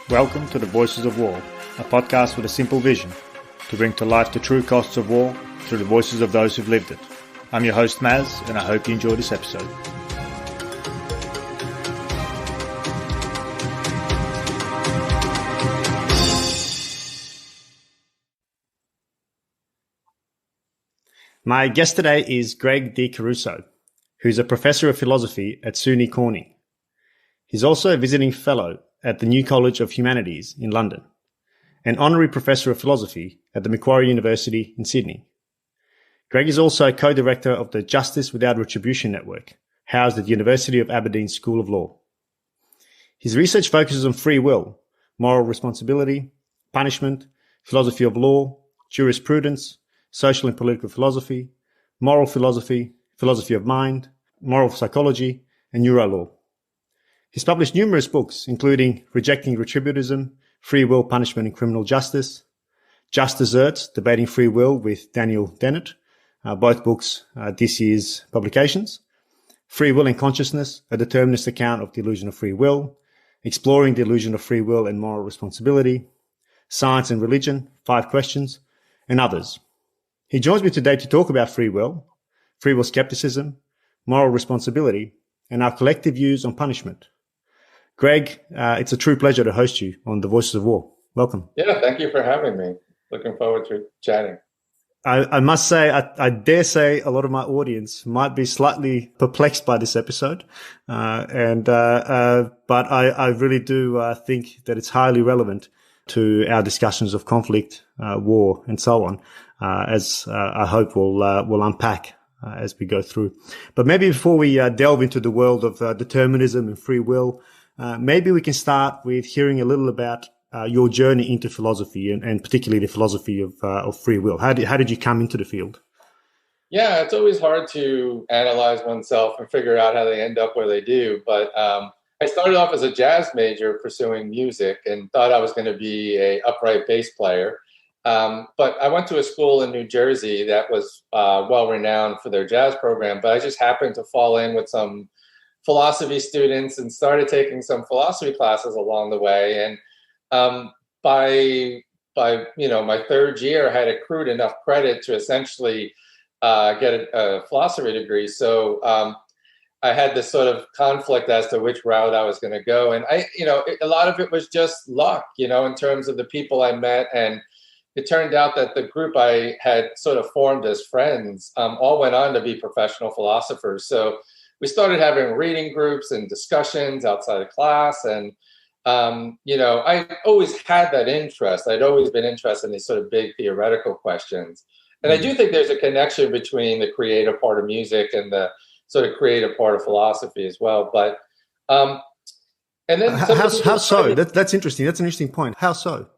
Welcome to the Voices of War, a podcast with a simple vision to bring to life the true costs of war through the voices of those who've lived it. I'm your host Maz, and I hope you enjoy this episode. My guest today is Gregg D. Caruso, who's a professor of philosophy at SUNY Corning. He's also a visiting fellow at the New College of Humanities in London, an honorary professor of philosophy at the Macquarie University in Sydney. Gregg is also co-director of the Justice Without Retribution network, housed at the University of Aberdeen School of Law. His research focuses on free will, moral responsibility, punishment, philosophy of law, jurisprudence, social and political philosophy, moral philosophy, philosophy of mind, moral psychology, and neurolaw. He's published numerous books, including Rejecting Retributivism, Free Will, Punishment and Criminal Justice, Just Desserts, Debating Free Will with Dennett, both books this year's publications, Free Will and Consciousness, A Determinist Account of the Illusion of Free Will, Exploring the Illusion of Free Will and Moral Responsibility, Science and Religion, 5 Questions, and others. He joins me today to talk about free will skepticism, moral responsibility, and our collective views on punishment. Gregg, it's a true pleasure to host you on the Voices of War. Welcome. Yeah, thank you for having me. Looking forward to chatting. I must say, I dare say a lot of my audience might be slightly perplexed by this episode. But I really do think that it's highly relevant to our discussions of conflict, war, and so on, as I hope we'll unpack as we go through. But maybe before we delve into the world of determinism and free will, maybe we can start with hearing a little about your journey into philosophy and particularly the philosophy of free will. How did you come into the field? Yeah, it's always hard to analyze oneself and figure out how they end up where they do. But I started off as a jazz major pursuing music and thought I was going to be an upright bass player. But I went to a school in New Jersey that was well-renowned for their jazz program, but I just happened to fall in with some philosophy students and started taking some philosophy classes along the way. And by my third year, I had accrued enough credit to essentially get a philosophy degree. So I had this sort of conflict as to which route I was going to go. And a lot of it was just luck, in terms of the people I met. And it turned out that the group I had sort of formed as friends all went on to be professional philosophers. So we started having reading groups and discussions outside of class. And, I always had that interest. I'd always been interested in these sort of big theoretical questions. And I do think there's a connection between the creative part of music and the sort of creative part of philosophy as well. But, and then how so? That's interesting. That's an interesting point. How so?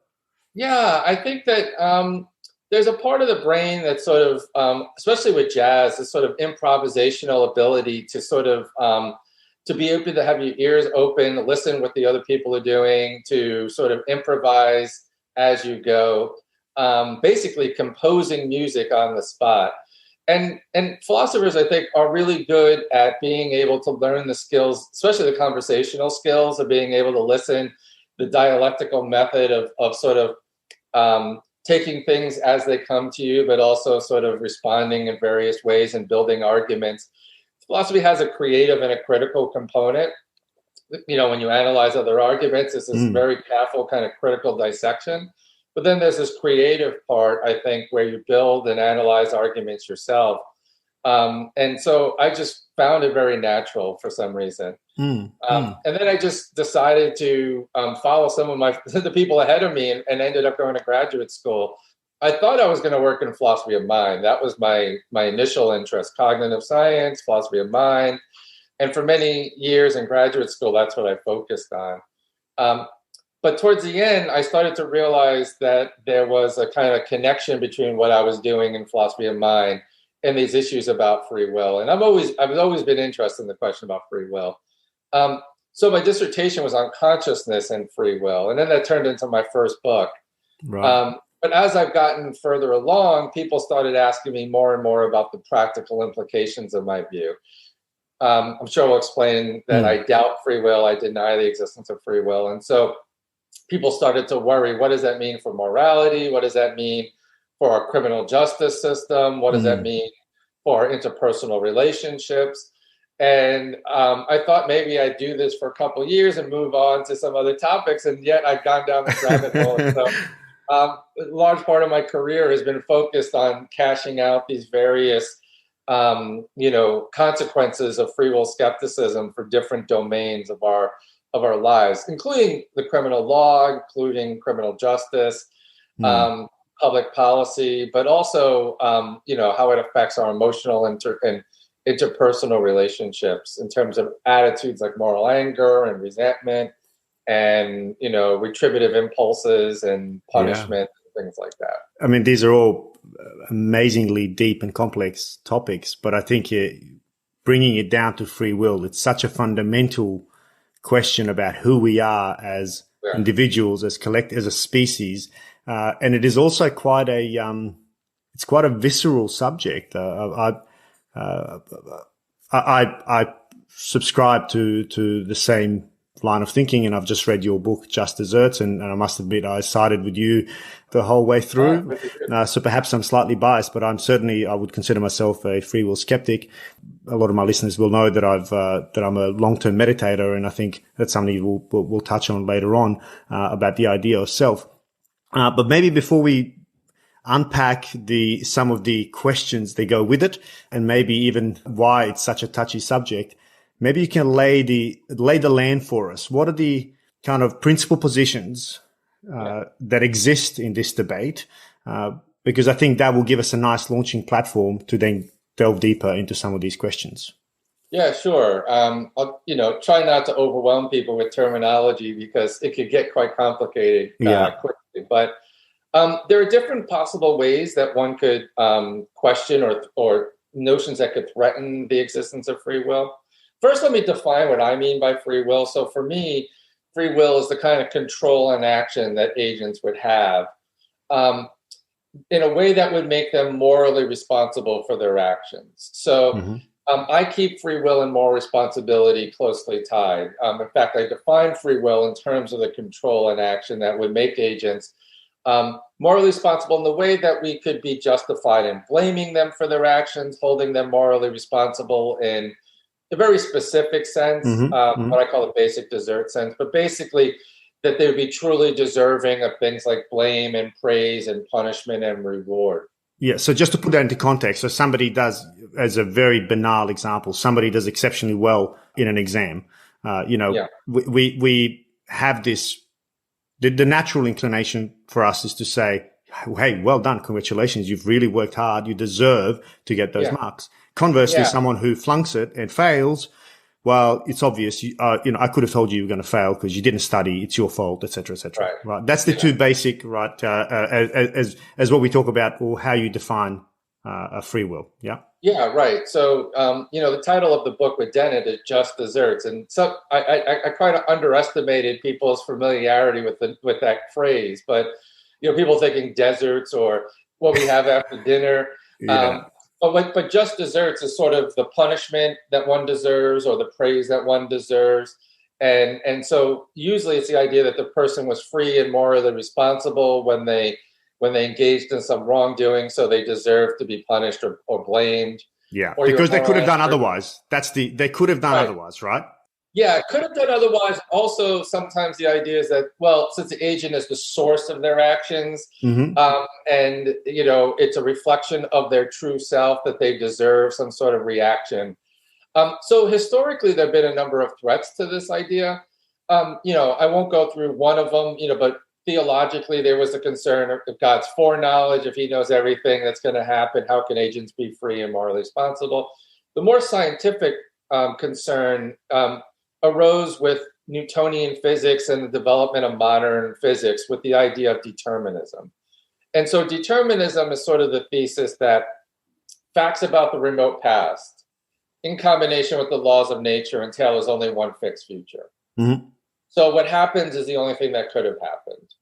Yeah, I think that there's a part of the brain that sort of, especially with jazz, this sort of improvisational ability to sort of to be able to have your ears open, listen what the other people are doing, to sort of improvise as you go, basically composing music on the spot. And philosophers, I think, are really good at being able to learn the skills, especially the conversational skills of being able to listen, the dialectical method of sort of taking things as they come to you, but also sort of responding in various ways and building arguments. Philosophy has a creative and a critical component. When you analyze other arguments, it's this very careful kind of critical dissection. But then there's this creative part, I think, where you build and analyze arguments yourself. And so I just found it very natural for some reason. And then I just decided to follow some of the people ahead of me and ended up going to graduate school. I thought I was going to work in philosophy of mind. That was my initial interest, cognitive science, philosophy of mind. And for many years in graduate school, that's what I focused on. But towards the end, I started to realize that there was a kind of connection between what I was doing in philosophy of mind and these issues about free will. And I've always been interested in the question about free will. So my dissertation was on consciousness and free will. And then that turned into my first book. Right. But as I've gotten further along, people started asking me more and more about the practical implications of my view. I'm sure we'll explain that I doubt free will. I deny the existence of free will. And so people started to worry, what does that mean for morality? What does that mean for our criminal justice system? What does that mean for our interpersonal relationships? And I thought maybe I'd do this for a couple of years and move on to some other topics. And yet I've gone down this rabbit hole. So a large part of my career has been focused on cashing out these various consequences of free will skepticism for different domains of our lives, including the criminal law, including criminal justice, public policy, but also how it affects our emotional and interpersonal relationships in terms of attitudes like moral anger and resentment and retributive impulses and punishment and things like that. I mean, these are all amazingly deep and complex topics, but I think bringing it down to free will, it's such a fundamental question about who we are as individuals, as as a species, and it is also quite a visceral subject. I subscribe to the same line of thinking, and I've just read your book, Just Desserts, and I must admit I sided with you the whole way through. So perhaps I'm slightly biased, but I would consider myself a free will skeptic. A lot of my listeners will know that I'm a long-term meditator, and I think that's something we'll touch on later on about the idea of self. But maybe before we unpack some of the questions that go with it, and maybe even why it's such a touchy subject, maybe you can lay the land for us. What are the kind of principal positions that exist in this debate? Because I think that will give us a nice launching platform to then delve deeper into some of these questions. Yeah, sure. I'll try not to overwhelm people with terminology because it could get quite complicated quickly. But there are different possible ways that one could question or notions that could threaten the existence of free will. First, let me define what I mean by free will. So for me, free will is the kind of control and action that agents would have in a way that would make them morally responsible for their actions. So I keep free will and moral responsibility closely tied. In fact, I define free will in terms of the control and action that would make agents morally responsible in the way that we could be justified in blaming them for their actions, holding them morally responsible in a very specific sense, what I call a basic desert sense, but basically that they would be truly deserving of things like blame and praise and punishment and reward. Yeah, so just to put that into context, so somebody does, as a very banal example, somebody does exceptionally well in an exam. We have this, the natural inclination for us is to say, hey, well done, congratulations, you've really worked hard, you deserve to get those marks. Conversely, someone who flunks it and fails, well, it's obvious. I could have told you were going to fail because you didn't study. It's your fault, et cetera, et cetera. Right. That's the two basic, as what we talk about, or how you define a free will. Yeah. Yeah. Right. So, the title of the book with Dennett is Just Desserts, and so I kind of underestimated people's familiarity with that phrase, but people thinking deserts or what we have after dinner. But just desserts is sort of the punishment that one deserves or the praise that one deserves. And so usually it's the idea that the person was free and morally responsible when they engaged in some wrongdoing, so they deserve to be punished or blamed. Yeah, because they could have done otherwise. They could have done otherwise, right? Yeah, could have done otherwise. Also, sometimes the idea is that, well, since the agent is the source of their actions, and it's a reflection of their true self, that they deserve some sort of reaction. So historically, there have been a number of threats to this idea. I won't go through one of them, but theologically, there was the concern of God's foreknowledge. If he knows everything that's going to happen, how can agents be free and morally responsible? The more scientific concern arose with Newtonian physics and the development of modern physics with the idea of determinism. And so determinism is sort of the thesis that facts about the remote past, in combination with the laws of nature, entail there's only one fixed future. So what happens is the only thing that could have happened.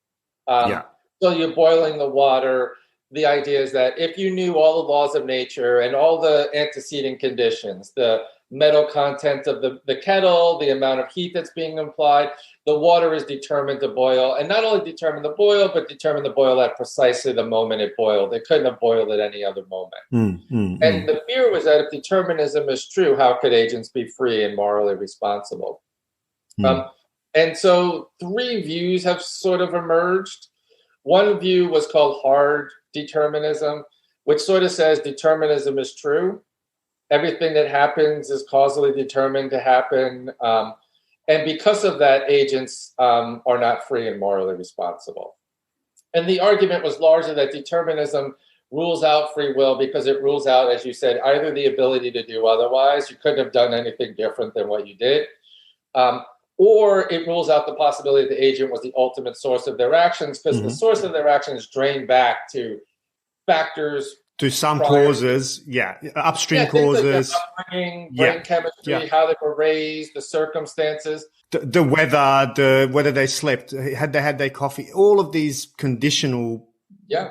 So you're boiling the water. The idea is that if you knew all the laws of nature and all the antecedent conditions, the metal content of the kettle, the amount of heat that's being applied. The water is determined to boil, and not only determined to boil, but determined to boil at precisely the moment it boiled. It couldn't have boiled at any other moment. And the fear was that if determinism is true, how could agents be free and morally responsible? And so 3 views have sort of emerged. One view was called hard determinism, which sort of says determinism is true. Everything that happens is causally determined to happen. And because of that, agents are not free and morally responsible. And the argument was largely that determinism rules out free will because it rules out, as you said, either the ability to do otherwise, you couldn't have done anything different than what you did, or it rules out the possibility that the agent was the ultimate source of their actions, because the source of their actions drain back to factors, to some causes, upstream causes, like upbringing, brain chemistry, how they were raised, the circumstances, the weather, whether they slept, had they had their coffee, all of these conditional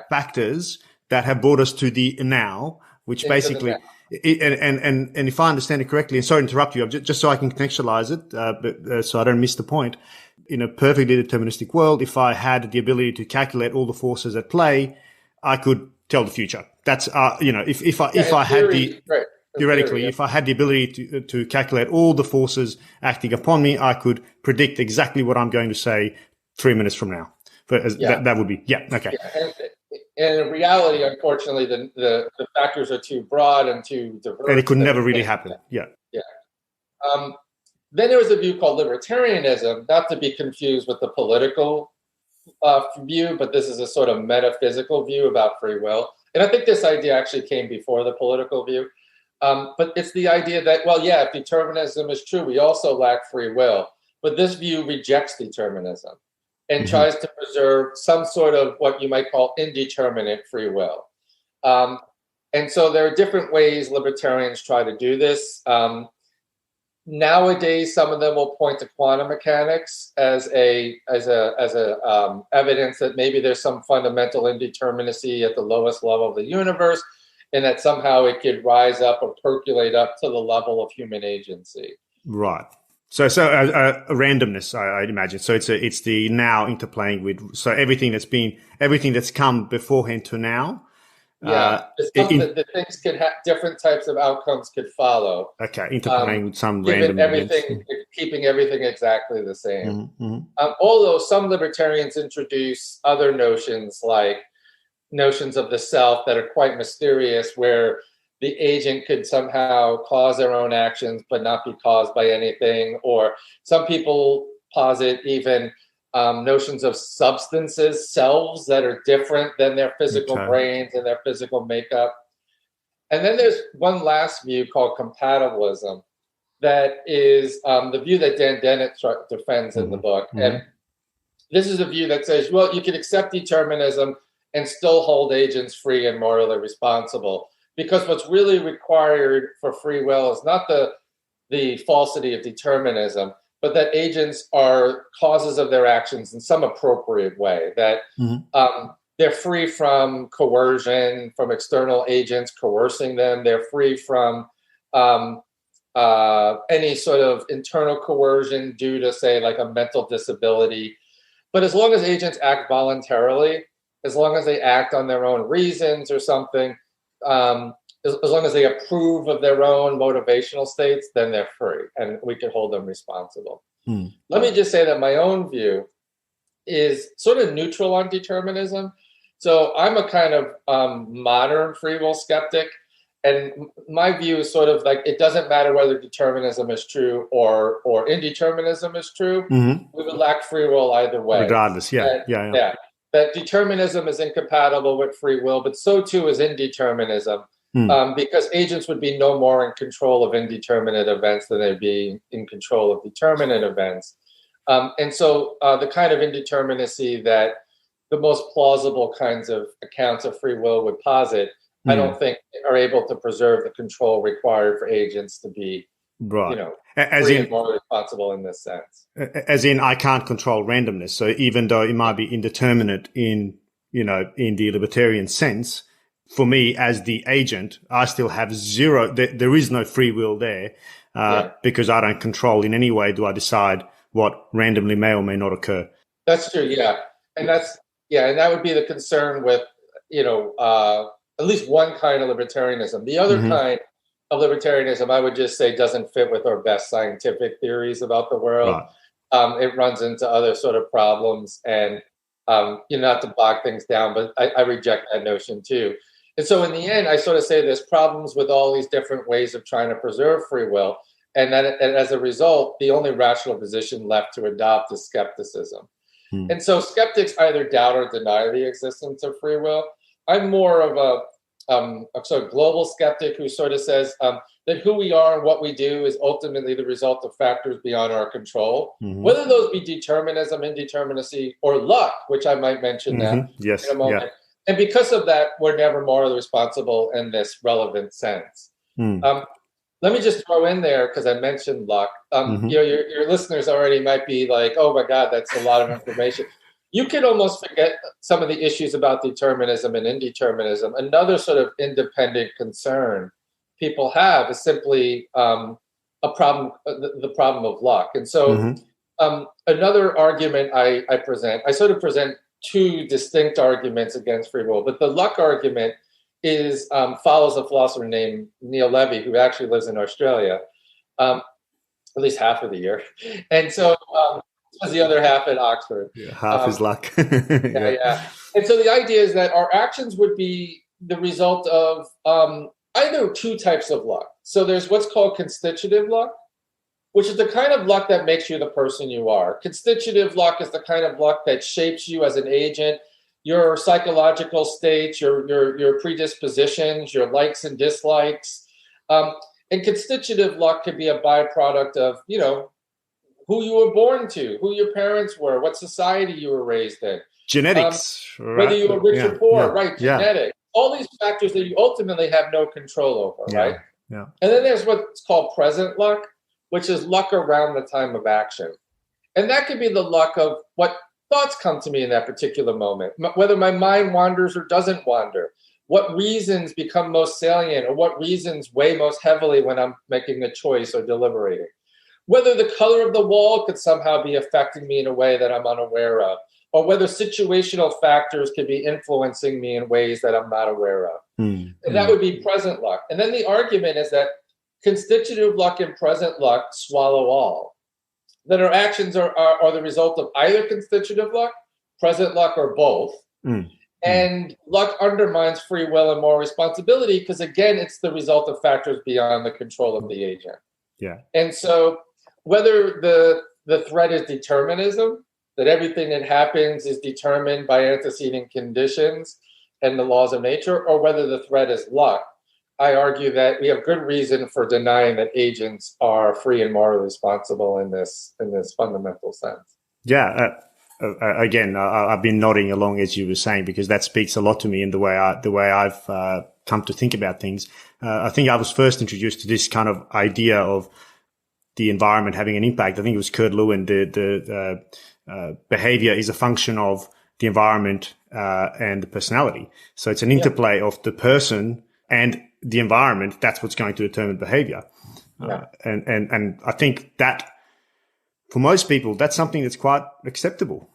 factors that have brought us to the now, which basically, and if I understand it correctly, and sorry to interrupt you, just so I can contextualize it, but so I don't miss the point. In a perfectly deterministic world, if I had the ability to calculate all the forces at play, I could tell the future. That's if I had the theoretically, if I had the ability to calculate all the forces acting upon me, I could predict exactly what I'm going to say 3 minutes from now. That would be okay. And in reality, unfortunately, the factors are too broad and too diverse, and it could never really happen. Then there was a view called libertarianism, not to be confused with the political view, but this is a sort of metaphysical view about free will. And I think this idea actually came before the political view. But it's the idea that, if determinism is true, we also lack free will. But this view rejects determinism and tries to preserve some sort of what you might call indeterminate free will. And so there are different ways libertarians try to do this. Nowadays, some of them will point to quantum mechanics as evidence that maybe there's some fundamental indeterminacy at the lowest level of the universe, and that somehow it could rise up or percolate up to the level of human agency. Right. So a randomness, I'd imagine. So it's the now interplaying with everything that's come beforehand to now. The things could have different types of outcomes could follow. Okay, interplaying with some random everything, keeping everything exactly the same. Although some libertarians introduce other notions, like notions of the self, that are quite mysterious, where the agent could somehow cause their own actions but not be caused by anything. Or some people posit even notions of substances, selves that are different than their physical brains and their physical makeup. And then there's one last view called compatibilism, that is the view that Dennett defends in the book. And this is a view that says, you can accept determinism and still hold agents free and morally responsible, because what's really required for free will is not the falsity of determinism, but that agents are causes of their actions in some appropriate way, that they're free from coercion, from external agents coercing them. They're free from any sort of internal coercion due to, say, like a mental disability. But as long as agents act voluntarily, as long as they act on their own reasons or something, as long as they approve of their own motivational states, then they're free, and we can hold them responsible. Let me just say that my own view is sort of neutral on determinism. So I'm a kind of modern free will skeptic, and my view is sort of like, it doesn't matter whether determinism is true or indeterminism is true. We would lack free will either way. Regardless, that determinism is incompatible with free will, but so too is indeterminism. Because agents would be no more in control of indeterminate events than they'd be in control of determinate events. And so the kind of indeterminacy that the most plausible kinds of accounts of free will would posit, I don't think are able to preserve the control required for agents to be, free and more responsible in this sense. As in, I can't control randomness. So even though it might be indeterminate in the libertarian sense, for me as the agent, I still have zero. There is no free will there. because I don't control in any way do I decide what randomly may or may not occur. That's true, yeah. And that would be the concern with, at least one kind of libertarianism. The other kind of libertarianism, I would just say, doesn't fit with our best scientific theories about the world. Right. It runs into other sort of problems, and not to bog things down, but I reject that notion too. And so in the end, I sort of say there's problems with all these different ways of trying to preserve free will. And as a result, the only rational position left to adopt is skepticism. And so skeptics either doubt or deny the existence of free will. I'm more of a sort of global skeptic who sort of says that who we are and what we do is ultimately the result of factors beyond our control, whether those be determinism, indeterminacy, or luck, which I might mention in a moment. Yeah. And because of that, we're never morally responsible in this relevant sense. Let me just throw in there, because I mentioned luck. Your listeners already might be like, oh my God, that's a lot of information. You can almost forget some of the issues about determinism and indeterminism. Another sort of independent concern people have is simply a problem, the problem of luck. And so another argument I sort of present two distinct arguments against free will, but the luck argument is follows a philosopher named Neil Levy, who actually lives in Australia, at least half of the year. And so was the other half at Oxford. Yeah, half is luck. Yeah. And so the idea is that our actions would be the result of either two types of luck. So there's what's called constitutive luck, which is the kind of luck that makes you the person you are. Constitutive luck is the kind of luck that shapes you as an agent, your psychological states, your predispositions, your likes and dislikes. And constitutive luck could be a byproduct of, who you were born to, who your parents were, what society you were raised in. Genetics. Whether you were rich or poor, right? Genetics. All these factors that you ultimately have no control over, right? Yeah. And then there's what's called present luck, which is luck around the time of action. And that could be the luck of what thoughts come to me in that particular moment, whether my mind wanders or doesn't wander, what reasons become most salient, or what reasons weigh most heavily when I'm making a choice or deliberating. Whether the color of the wall could somehow be affecting me in a way that I'm unaware of, or whether situational factors could be influencing me in ways that I'm not aware of. And that would be present luck. And then the argument is that constitutive luck and present luck swallow all. That our actions are the result of either constitutive luck, present luck, or both. And luck undermines free will and moral responsibility because, again, it's the result of factors beyond the control of the agent. Yeah. And so whether the threat is determinism, that everything that happens is determined by antecedent conditions and the laws of nature, or whether the threat is luck, I argue that we have good reason for denying that agents are free and morally responsible in this fundamental sense. Yeah. Again, I've been nodding along as you were saying, because that speaks a lot to me in the way I've come to think about things. I think I was first introduced to this kind of idea of the environment having an impact. I think it was Kurt Lewin. The behavior is a function of the environment and the personality. So it's an interplay of the person and the environment. That's what's going to determine behavior. And I think that for most people, that's something that's quite acceptable.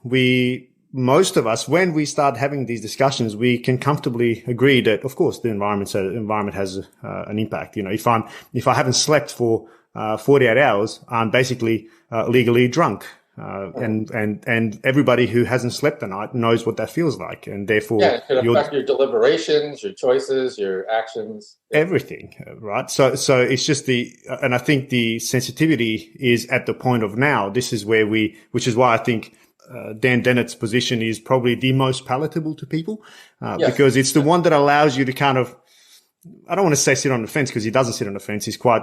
Most of us, when we start having these discussions, we can comfortably agree that, of course, the environment has an impact. If I haven't slept for 48 hours, I'm basically legally drunk. And everybody who hasn't slept the night knows what that feels like, and therefore it could affect your deliberations, your choices, your actions, everything, right? So it's just and I think the sensitivity is at the point of now. This is where which is why I think Dennett's position is probably the most palatable to people, because it's the one that allows you to kind of, I don't want to say sit on the fence, because he doesn't sit on the fence. He's quite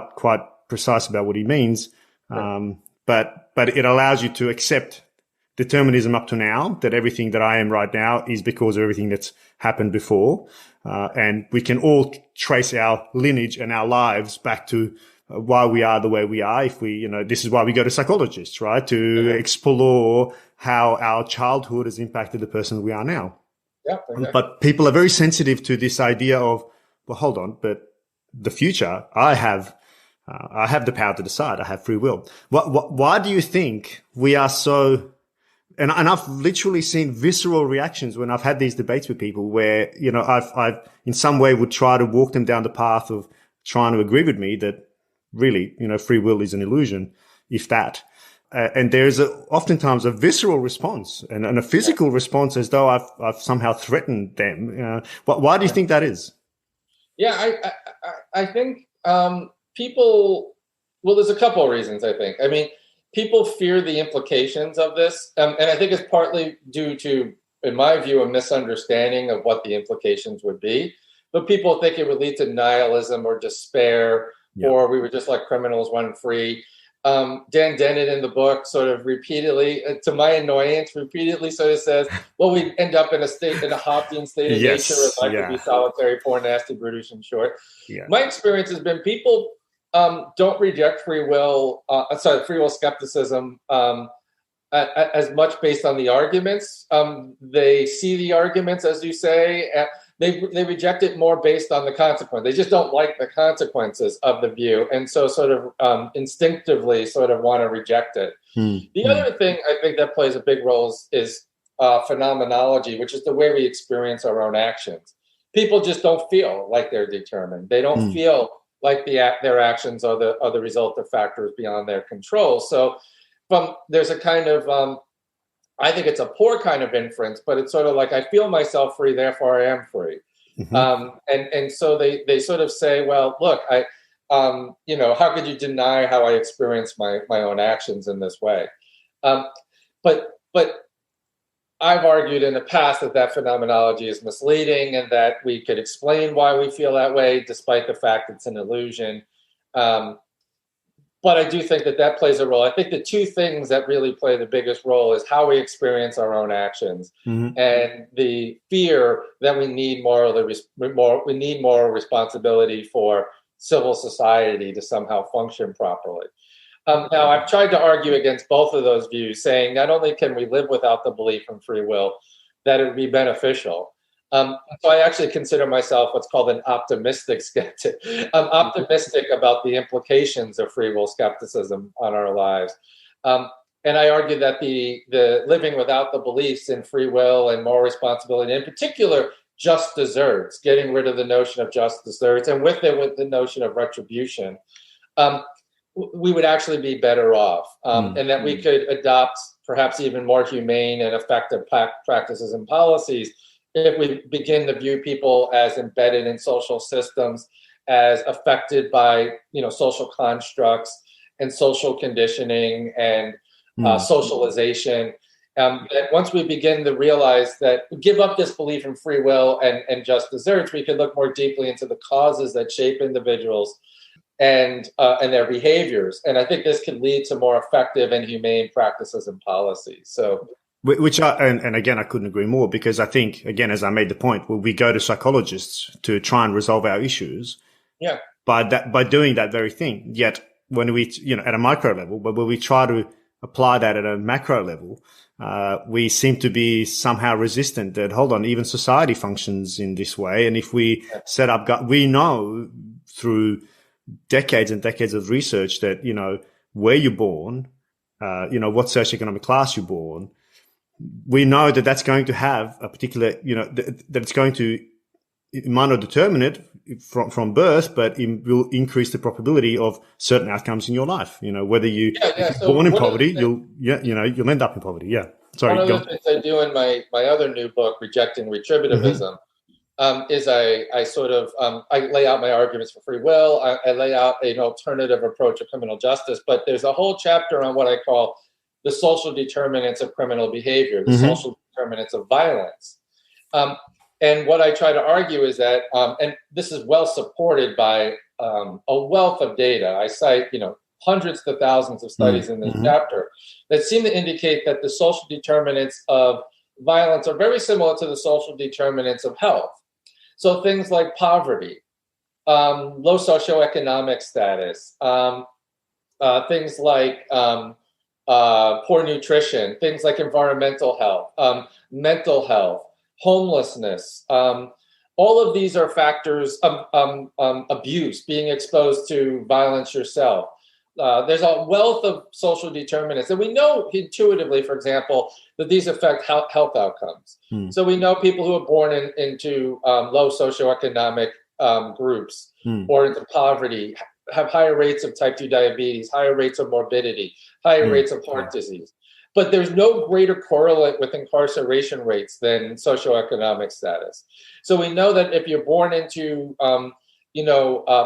precise about what he means. But it allows you to accept determinism up to now, that everything that I am right now is because of everything that's happened before. And we can all trace our lineage and our lives back to why we are the way we are. If this is why we go to psychologists, right? To explore how our childhood has impacted the person we are now. Yeah, exactly. But people are very sensitive to this idea of, well, hold on, but the future, I have I have the power to decide. I have free will. Why do you think we are so? And I've literally seen visceral reactions when I've had these debates with people where, I've in some way would try to walk them down the path of trying to agree with me that really, free will is an illusion, if that. And there's oftentimes a visceral response and a physical response as though I've somehow threatened them. Why do you think that is? Yeah, I think people, well, there's a couple of reasons, I think. I mean, people fear the implications of this. And I think it's partly due to, in my view, a misunderstanding of what the implications would be. But people think it would lead to nihilism or despair, or we were just like criminals when free. Dan Dennett in the book sort of repeatedly, to my annoyance, repeatedly sort of says, well, we end up in a Hoppian state of nature where life would be solitary, poor, nasty, brutish, and short. Yeah. My experience has been people don't reject free will skepticism as much based on the arguments. They see the arguments, as you say, they reject it more based on the consequence. They just don't like the consequences of the view, and so sort of instinctively sort of want to reject it. The other thing I think that plays a big role is phenomenology, which is the way we experience our own actions. People just don't feel like they're determined. They don't feel like their actions are the result of factors beyond their control. So there's a kind of I think it's a poor kind of inference, but it's sort of like I feel myself free, therefore I am free. And so they sort of say, well, look, how could you deny how I experience my own actions in this way? But I've argued in the past that phenomenology is misleading and that we could explain why we feel that way, despite the fact it's an illusion. But I do think that plays a role. I think the two things that really play the biggest role is how we experience our own actions and the fear that we need more responsibility for civil society to somehow function properly. Now, I've tried to argue against both of those views, saying not only can we live without the belief in free will, that it would be beneficial. So I actually consider myself what's called an optimistic skeptic. I'm optimistic about the implications of free will skepticism on our lives. And I argue that the living without the beliefs in free will and moral responsibility, in particular, just deserts, getting rid of the notion of just deserts, and with the notion of retribution, we would actually be better off, and that we could adopt perhaps even more humane and effective practices and policies if we begin to view people as embedded in social systems, as affected by social constructs and social conditioning and socialization. That once we begin to realize that give up this belief in free will and just deserts, we can look more deeply into the causes that shape individuals and their behaviors. And I think this can lead to more effective and humane practices and policies. So, and again, I couldn't agree more, because I think, again, as I made the point, we go to psychologists to try and resolve our issues. Yeah. By doing that very thing. Yet when we, at a micro level, but when we try to apply that at a macro level, we seem to be somehow resistant that, hold on, even society functions in this way. And if we set up, we know through decades and decades of research that, where you're born, what socioeconomic class you're born, we know that that's going to have a particular, that it's going to, it might not determine it from birth, but it will increase the probability of certain outcomes in your life. Whether you're born in poverty, you'll end up in poverty. Yeah. Sorry. One of the things I do in my other new book, Rejecting Retributivism, is I sort of I lay out my arguments for free will. I lay out an alternative approach to criminal justice, but there's a whole chapter on what I call the social determinants of criminal behavior, the social determinants of violence. And what I try to argue is that, and this is well supported by a wealth of data. I cite, hundreds to thousands of studies in this chapter that seem to indicate that the social determinants of violence are very similar to the social determinants of health. So things like poverty, low socioeconomic status, things like poor nutrition, things like environmental health, mental health, homelessness, All of these are factors of abuse, being exposed to violence yourself. There's a wealth of social determinants. And we know intuitively, for example, that these affect health outcomes. So we know people who are born into low socioeconomic groups or into poverty have higher rates of type 2 diabetes, higher rates of morbidity, higher rates of heart disease. But there's no greater correlate with incarceration rates than socioeconomic status. So we know that if you're born into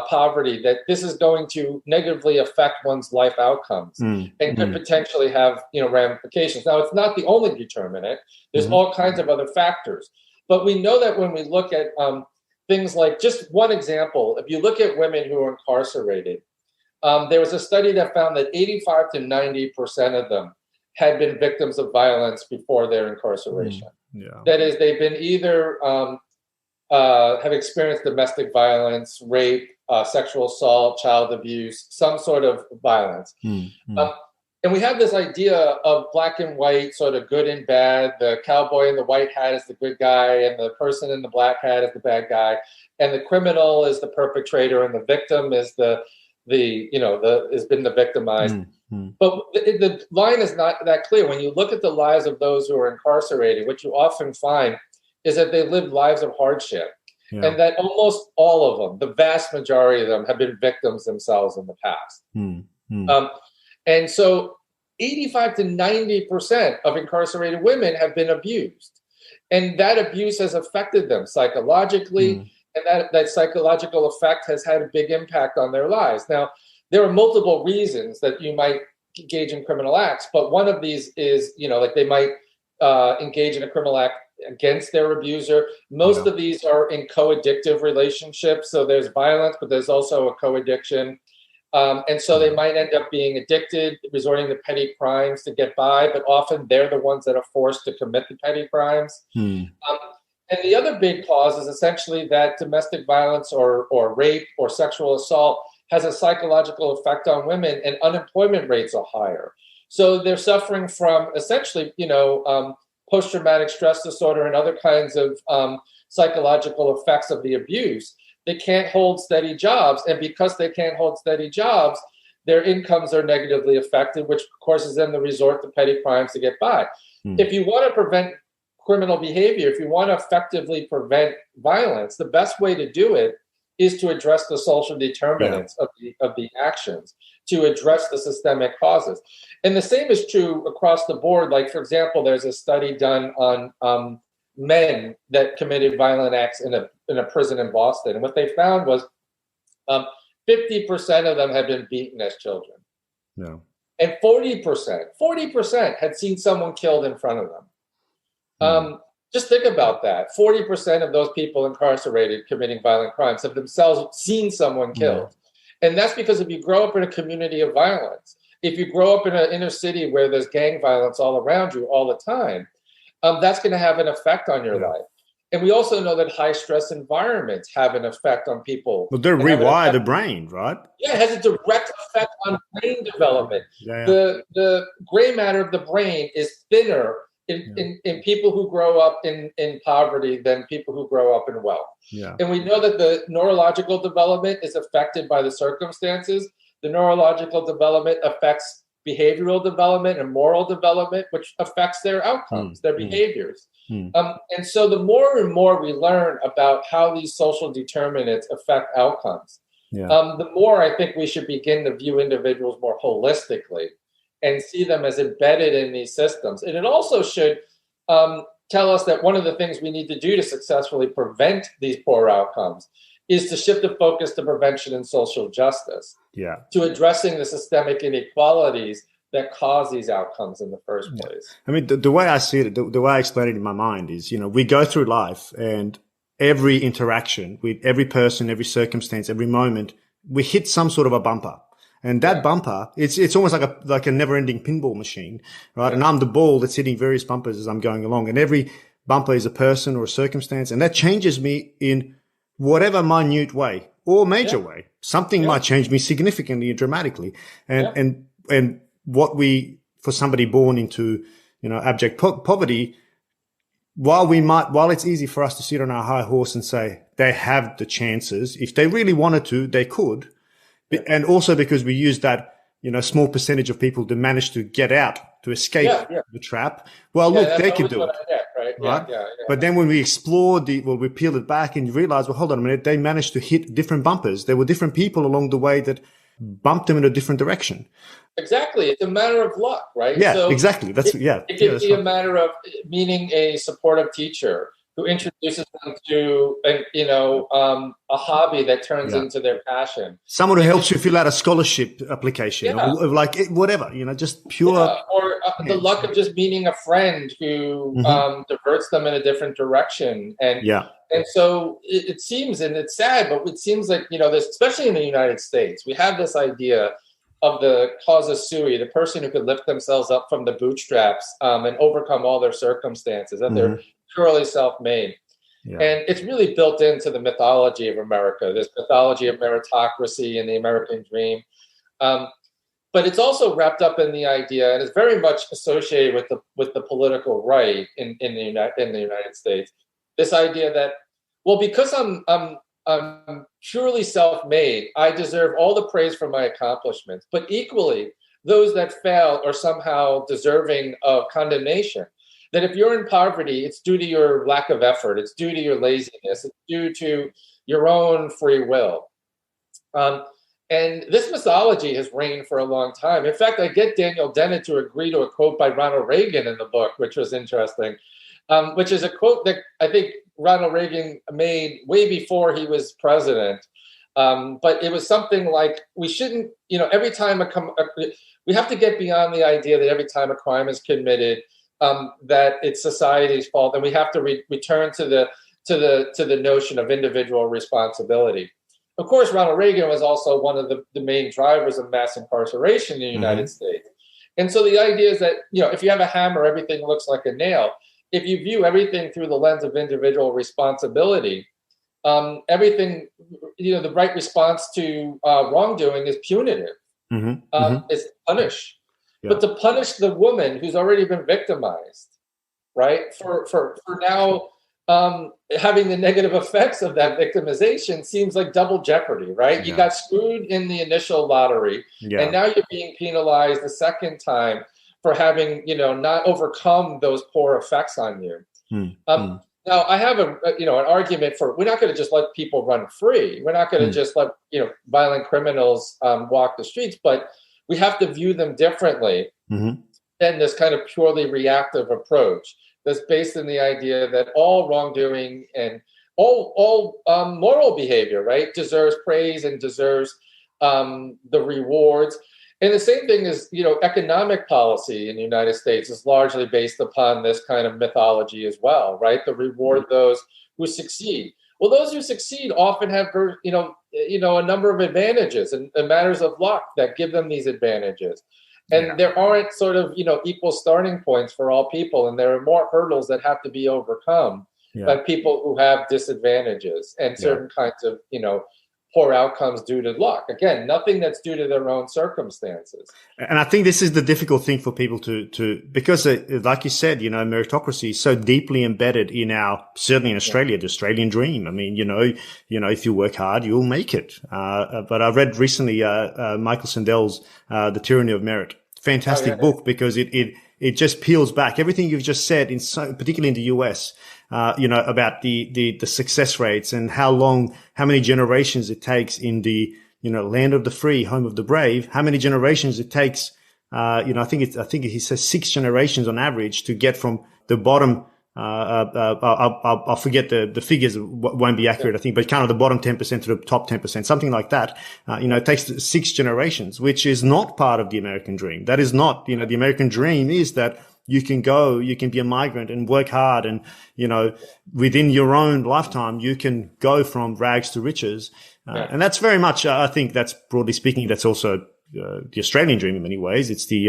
poverty, that this is going to negatively affect one's life outcomes and could potentially have, ramifications. Now, it's not the only determinant. There's all kinds of other factors. But we know that when we look at things like, just one example, if you look at women who are incarcerated, there was a study that found that 85 to 90% of them had been victims of violence before their incarceration. That is, they've been either have experienced domestic violence, rape, sexual assault, child abuse, some sort of violence. And we have this idea of black and white, sort of good and bad. The cowboy in the white hat is the good guy, and the person in the black hat is the bad guy, and the criminal is the perpetrator, and the victim is has been the victimized. But the line is not that clear. When you look at the lives of those who are incarcerated, what you often find is that they live lives of hardship, and that almost all of them, the vast majority of them, have been victims themselves in the past. And so 85 to 90% of incarcerated women have been abused. And that abuse has affected them psychologically, and that psychological effect has had a big impact on their lives. Now, there are multiple reasons that you might engage in criminal acts, but one of these is, they might engage in a criminal act against their abuser. Most of these are in co-addictive relationships. So there's violence, but there's also a co-addiction. And so they might end up being addicted, resorting to petty crimes to get by, but often they're the ones that are forced to commit the petty crimes. And the other big cause is essentially that domestic violence or rape or sexual assault has a psychological effect on women, and unemployment rates are higher. So they're suffering from essentially, post-traumatic stress disorder and other kinds of psychological effects of the abuse. They can't hold steady jobs. And because they can't hold steady jobs, their incomes are negatively affected, which causes them to resort to petty crimes to get by. If you want to prevent criminal behavior, if you want to effectively prevent violence, the best way to do it is to address the social determinants of the actions, to address the systemic causes. And the same is true across the board. Like, for example, there's a study done on men that committed violent acts in a prison in Boston. And what they found was 50% of them had been beaten as children. And 40% had seen someone killed in front of them. Just think about that. 40% of those people incarcerated committing violent crimes have themselves seen someone killed. And that's because if you grow up in a community of violence, if you grow up in an inner city where there's gang violence all around you all the time, that's going to have an effect on your life. And we also know that high stress environments have an effect on people. Well, they rewire the brain, right? Yeah, it has a direct effect on brain development. The gray matter of the brain is thinner in people who grow up in poverty than people who grow up in wealth. And we know that the neurological development is affected by the circumstances. The neurological development affects behavioral development and moral development, which affects their outcomes, their behaviors. And so the more and more we learn about how these social determinants affect outcomes, the more I think we should begin to view individuals more holistically and see them as embedded in these systems. And it also should tell us that one of the things we need to do to successfully prevent these poor outcomes is to shift the focus to prevention and social justice, to addressing the systemic inequalities that cause these outcomes in the first place. I mean, the way I see it, the way I explain it in my mind is, we go through life, and every interaction with every person, every circumstance, every moment, we hit some sort of a bumper. And that bumper, it's almost like a never-ending pinball machine, right? And I'm the ball that's hitting various bumpers as I'm going along. And every bumper is a person or a circumstance. And that changes me in whatever minute way or major way. Something might change me significantly and dramatically. And what for somebody born into, abject poverty, while it's easy for us to sit on our high horse and say they have the chances, if they really wanted to, they could. And also because we use that, small percentage of people to manage to get out, to escape the trap. Well, look, they can do it. Right? Yeah. But then when we explore we peel it back and you realize, well, hold on a minute, they managed to hit different bumpers. There were different people along the way that bumped them in a different direction. Exactly. It's a matter of luck, right? Yeah, so exactly. It can be a matter of meeting a supportive teacher who introduces them to a hobby that turns into their passion. Someone who helps you fill out a scholarship application or like whatever, just pure. Or the luck of just meeting a friend who diverts them in a different direction. And so it seems, and it's sad, but it seems like, this, especially in the United States, we have this idea of the causus sui, the person who could lift themselves up from the bootstraps and overcome all their circumstances, that they're purely self-made. Yeah. And it's really built into the mythology of America, this mythology of meritocracy and the American dream. But it's also wrapped up in the idea, and it's very much associated with the political right in the United States. This idea that, well, because I'm purely self-made, I deserve all the praise for my accomplishments. But equally, those that fail are somehow deserving of condemnation. That if you're in poverty, it's due to your lack of effort. It's due to your laziness. It's due to your own free will. And this mythology has reigned for a long time. In fact, I get Daniel Dennett to agree to a quote by Ronald Reagan in the book, which was interesting, which is a quote that I think Ronald Reagan made way before he was president. But it was something like, we shouldn't, every time we have to get beyond the idea that every time a crime is committed, that it's society's fault, and we have to return to the notion of individual responsibility. Of course, Ronald Reagan was also one of the main drivers of mass incarceration in the United States. And so the idea is that, if you have a hammer, everything looks like a nail. If you view everything through the lens of individual responsibility, everything, the right response to wrongdoing is punitive. It's to punish. Yeah. But to punish the woman who's already been victimized, right, for now having the negative effects of that victimization seems like double jeopardy, right? You got screwed in the initial lottery, and now you're being penalized the second time for having, not overcome those poor effects on you. Now, I have an argument for, we're not going to just let people run free. We're not going to just let, violent criminals walk the streets, but we have to view them differently than this kind of purely reactive approach that's based in the idea that all wrongdoing and all moral behavior, right, deserves praise and deserves the rewards. And the same thing is, economic policy in the United States is largely based upon this kind of mythology as well, right? To reward those who succeed. Well, those who succeed often have, a number of advantages and matters of luck that give them these advantages. And there aren't sort of, equal starting points for all people. And there are more hurdles that have to be overcome by people who have disadvantages and certain kinds of, poor outcomes due to luck. Again, nothing that's due to their own circumstances. And I think this is the difficult thing for people to because like you said, meritocracy is so deeply embedded in certainly in Australia, the Australian dream. I mean, if you work hard, you'll make it. But I read recently, Michael Sandel's, The Tyranny of Merit. Fantastic book, because it just peels back everything you've just said, particularly in the US, about the success rates and how many generations it takes in the, land of the free, home of the brave, how many generations it takes, I think he says 6 generations on average to get from the bottom. I'll forget the figures, won't be accurate, I think, but kind of the bottom 10% to the top 10%, something like that. It takes 6 generations, which is not part of the American dream. That is not, the American dream is that you can be a migrant and work hard, and, within your own lifetime, you can go from rags to riches. And that's very much, I think that's, broadly speaking, that's also the Australian dream in many ways. It's the,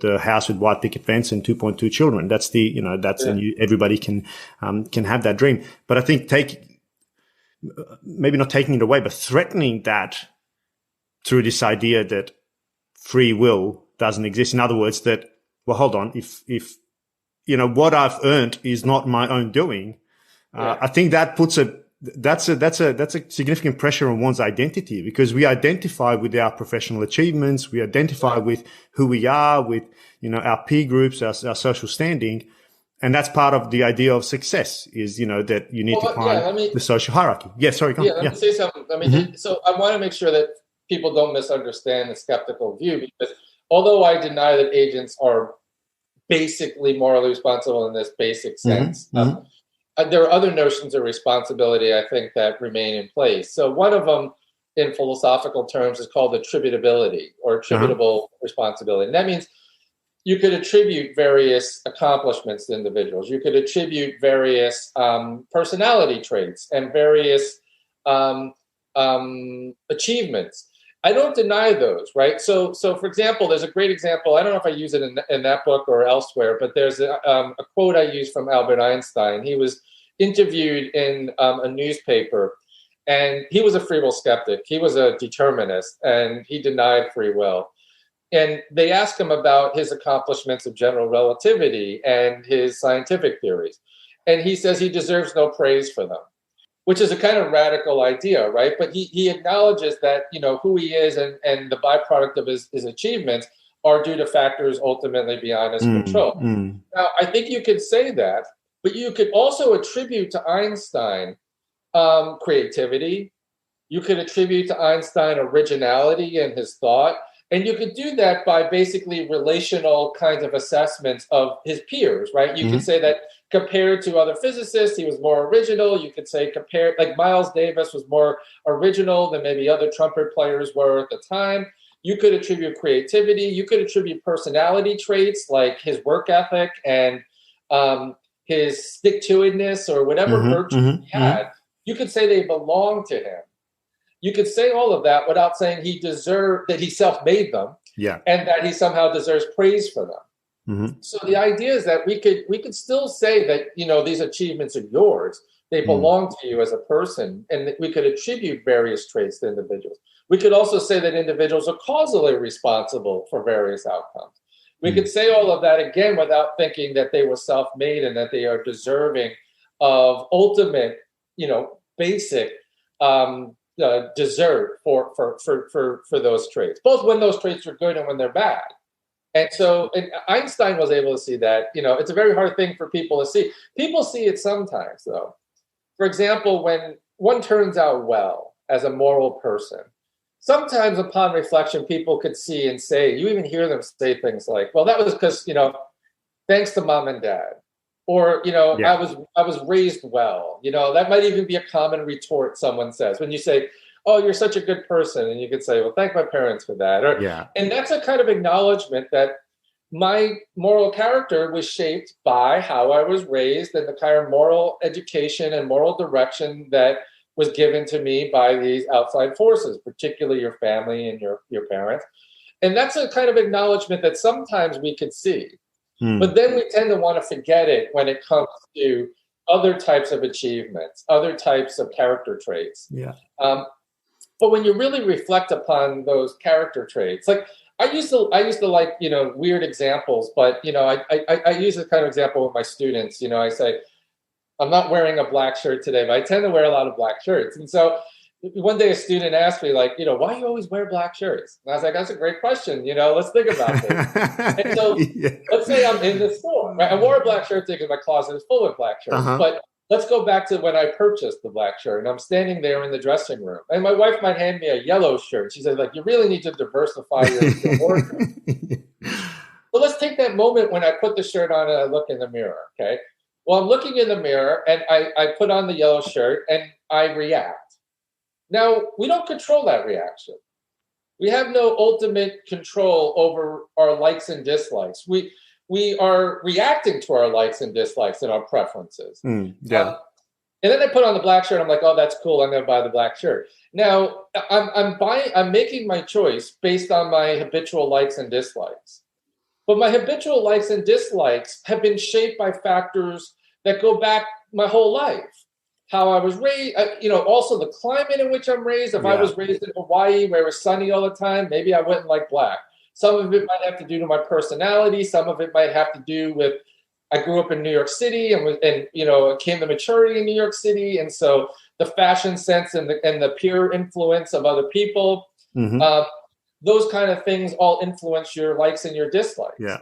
the house with white picket fence and 2.2 children. That's the, everybody can have that dream. But I think maybe not taking it away, but threatening that through this idea that free will doesn't exist. In other words, that, well, hold on, if what I've earned is not my own doing. I think that puts that's a significant pressure on one's identity, because we identify with our professional achievements, we identify with who we are, with our peer groups, our social standing, and that's part of the idea of success. Is that you need to climb the social hierarchy. Yeah, sorry. Let me say something. So I want to make sure that people don't misunderstand the skeptical view, because although I deny that agents are basically morally responsible in this basic sense. There are other notions of responsibility, I think, that remain in place. So one of them, in philosophical terms, is called attributability, or attributable responsibility. And that means you could attribute various accomplishments to individuals. You could attribute various personality traits and various achievements. I don't deny those, right? So for example, there's a great example. I don't know if I use it in that book or elsewhere, but there's a quote I use from Albert Einstein. He was interviewed in a newspaper, and he was a free will skeptic. He was a determinist, and he denied free will. And they asked him about his accomplishments of general relativity and his scientific theories. And he says he deserves no praise for them, which is a kind of radical idea, right? But he acknowledges that, who he is and the byproduct of his achievements are due to factors ultimately beyond his control. Now, I think you could say that, but you could also attribute to Einstein creativity. You could attribute to Einstein originality in his thought. And you could do that by basically relational kinds of assessments of his peers, right? You could say that compared to other physicists, he was more original. You could say like Miles Davis was more original than maybe other trumpet players were at the time. You could attribute creativity. You could attribute personality traits like his work ethic and his stick-to-itiveness or whatever virtue he had. You could say they belong to him. You could say all of that without saying that he self-made them, and that he somehow deserves praise for them. So the idea is that we could still say that these achievements are yours; they belong to you as a person, and that we could attribute various traits to individuals. We could also say that individuals are causally responsible for various outcomes. We could say all of that again without thinking that they were self-made and that they are deserving of ultimate, basic. Deserve for those traits, both when those traits are good and when they're bad. And Einstein was able to see that. It's a very hard thing for people to see. People see it sometimes, though. For example, when one turns out well as a moral person, sometimes upon reflection, people could see and say, you even hear them say things like, well, that was because, thanks to mom and dad. Or, I was raised well. That might even be a common retort someone says when you say, oh, you're such a good person. And you could say, well, thank my parents for that. And that's a kind of acknowledgement that my moral character was shaped by how I was raised and the kind of moral education and moral direction that was given to me by these outside forces, particularly your family and your parents. And that's a kind of acknowledgement that sometimes we could see. But then we tend to want to forget it when it comes to other types of achievements, other types of character traits. But when you really reflect upon those character traits, like I used to like, weird examples, but, I use this kind of example with my students. I say, I'm not wearing a black shirt today, but I tend to wear a lot of black shirts. And so one day a student asked me, like, why do you always wear black shirts? And I was like, that's a great question. Let's think about this. And so let's say I'm in the store. Right? I wore a black shirt because my closet is full of black shirts. But let's go back to when I purchased the black shirt. And I'm standing there in the dressing room. And my wife might hand me a yellow shirt. She said, like, you really need to diversify your wardrobe. So let's take that moment when I put the shirt on and I look in the mirror, okay? Well, I'm looking in the mirror and I put on the yellow shirt and I react. Now, we don't control that reaction. We have no ultimate control over our likes and dislikes. We are reacting to our likes and dislikes and our preferences. And then I put on the black shirt. I'm like, oh, that's cool. I'm going to buy the black shirt. Now, I'm making my choice based on my habitual likes and dislikes. But my habitual likes and dislikes have been shaped by factors that go back my whole life. How I was raised, also the climate in which I'm raised. If I was raised in Hawaii where it was sunny all the time, maybe I wouldn't like black. Some of it might have to do to my personality. Some of it might have to do with I grew up in New York City and came to maturity in New York City. And so the fashion sense and the peer influence of other people, those kind of things all influence your likes and your dislikes. Yeah.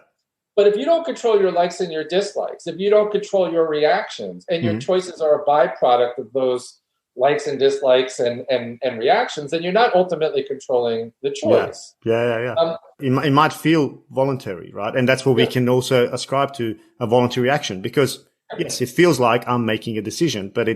But if you don't control your likes and your dislikes, if you don't control your reactions, and your choices are a byproduct of those likes and dislikes and reactions, then you're not ultimately controlling the choice. Yeah. It might feel voluntary, right? And that's what we can also ascribe to a voluntary reaction, because yes, it feels like I'm making a decision, but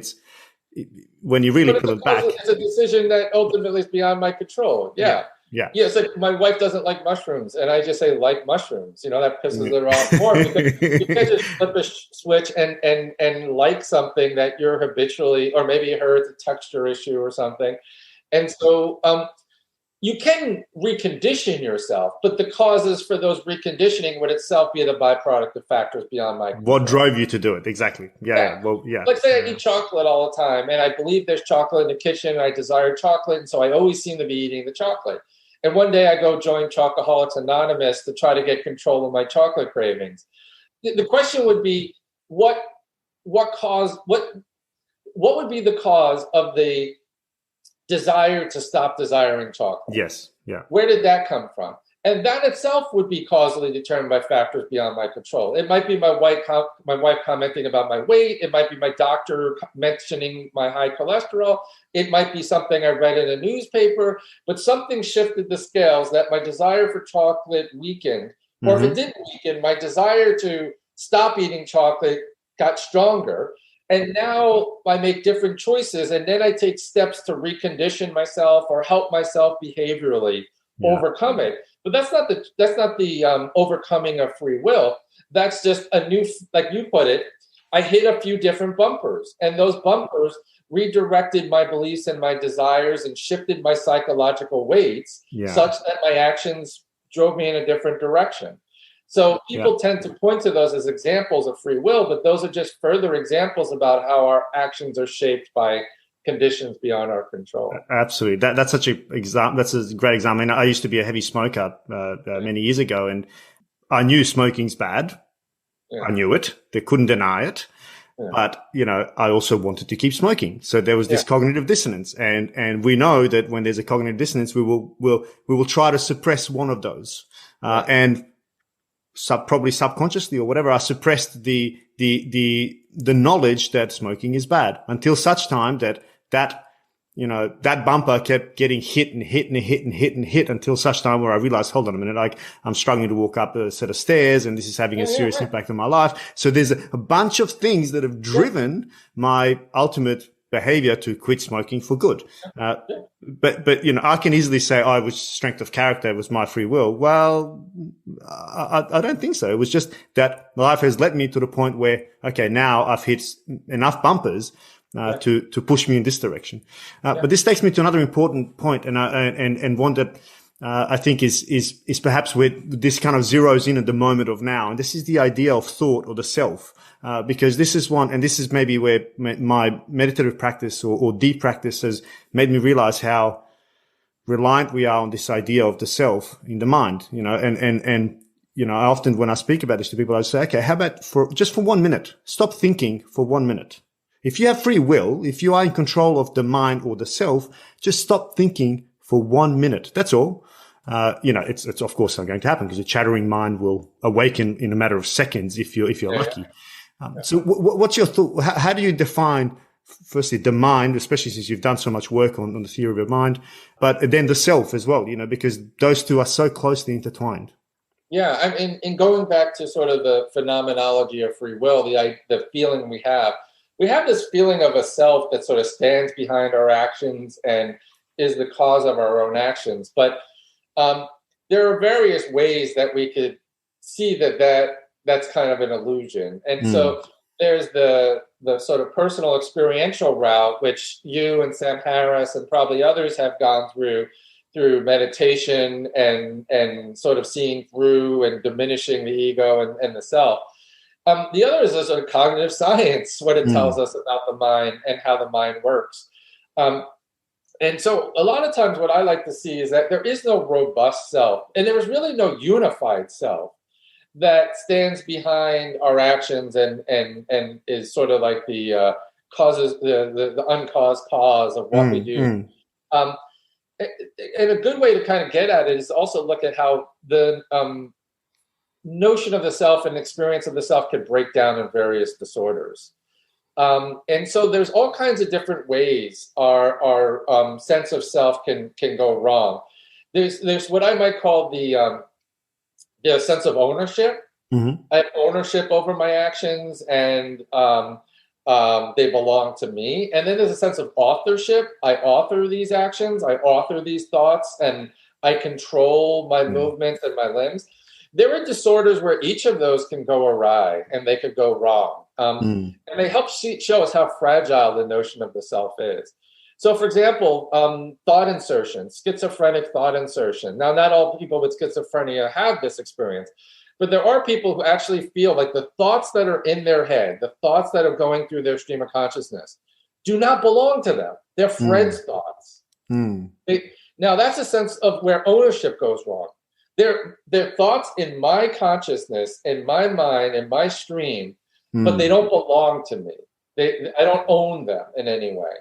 when you really pull it back, it's a decision that ultimately is beyond my control. Yeah. It's like my wife doesn't like mushrooms, and I just say like mushrooms. That pisses her off more, because you can't just flip a switch and like something that you're habitually, or maybe it's a texture issue or something. And so you can recondition yourself, but the causes for those reconditioning would itself be the byproduct of factors beyond my control. What drove you to do it? Exactly. Yeah. Well, yeah. Like say I eat chocolate all the time, and I believe there's chocolate in the kitchen, and I desire chocolate, and so I always seem to be eating the chocolate. And one day I go join Chocoholics Anonymous to try to get control of my chocolate cravings. The question would be, what would be the cause of the desire to stop desiring chocolate? Yes. Yeah. Where did that come from? And that itself would be causally determined by factors beyond my control. It might be my wife commenting about my weight. It might be my doctor mentioning my high cholesterol. It might be something I read in a newspaper. But something shifted the scales that my desire for chocolate weakened. Or if it didn't weaken, my desire to stop eating chocolate got stronger. And now I make different choices, and then I take steps to recondition myself or help myself behaviorally overcome it. But that's not the overcoming of free will. That's just a new, like you put it, I hit a few different bumpers, and those bumpers redirected my beliefs and my desires and shifted my psychological weights such that my actions drove me in a different direction. So people tend to point to those as examples of free will, but those are just further examples about how our actions are shaped by conditions beyond our control. Absolutely. That's such a example. That's a great example. I mean, I used to be a heavy smoker many years ago, and I knew smoking's bad. I knew it. They couldn't deny it. But, I also wanted to keep smoking. So there was this cognitive dissonance. And we know that when there's a cognitive dissonance, we will try to suppress one of those. And probably subconsciously or whatever, I suppressed the knowledge that smoking is bad until such time that bumper kept getting hit until such time where I realized, hold on a minute, I'm struggling to walk up a set of stairs, and this is having a serious impact on my life. So there's a bunch of things that have driven my ultimate behavior to quit smoking for good. But I can easily say, it was strength of character, it was my free will. Well, I don't think so. It was just that life has led me to the point where, okay, now I've hit enough bumpers to push me in this direction. But this takes me to another important point, and one that I think is perhaps where this kind of zeroes in at the moment of now. And this is the idea of thought or the self. Because this is one, and this is maybe where my meditative practice or deep practice has made me realize how reliant we are on this idea of the self in the mind, and I often, when I speak about this to people, I say, okay, how about for 1 minute, stop thinking for 1 minute. If you have free will, if you are in control of the mind or the self, just stop thinking for 1 minute. That's all. It's of course not going to happen because a chattering mind will awaken in a matter of seconds if you're lucky. So what's your thought? How do you define, firstly, the mind, especially since you've done so much work on the theory of your mind, but then the self as well, because those two are so closely intertwined? Yeah, I mean, in going back to sort of the phenomenology of free will, the feeling we have this feeling of a self that sort of stands behind our actions and is the cause of our own actions. But there are various ways that we could see that's kind of an illusion. And so there's the sort of personal experiential route, which you and Sam Harris and probably others have gone through meditation and sort of seeing through and diminishing the ego and the self. The other is a sort of cognitive science, what it tells us about the mind and how the mind works. And so a lot of times what I like to see is that there is no robust self, and there is really no unified self. that stands behind our actions and is sort of like the causes the uncaused cause of what we do. And a good way to kind of get at it is also look at how the notion of the self and experience of the self can break down in various disorders. And so there's all kinds of different ways our sense of self can go wrong. There's what I might call the sense of ownership. I have ownership over my actions, and they belong to me. And then there's a sense of authorship. I author these actions, I author these thoughts, and I control my movements and my limbs. There are disorders where each of those can go awry and they could go wrong. And they help show us how fragile the notion of the self is. So, for example, thought insertion, schizophrenic thought insertion. Now, not all people with schizophrenia have this experience, but there are people who actually feel like the thoughts that are in their head, the thoughts that are going through their stream of consciousness, do not belong to them. They're Fred's thoughts. Now, that's a sense of where ownership goes wrong. They're thoughts in my consciousness, in my mind, in my stream, but they don't belong to me. I don't own them in any way.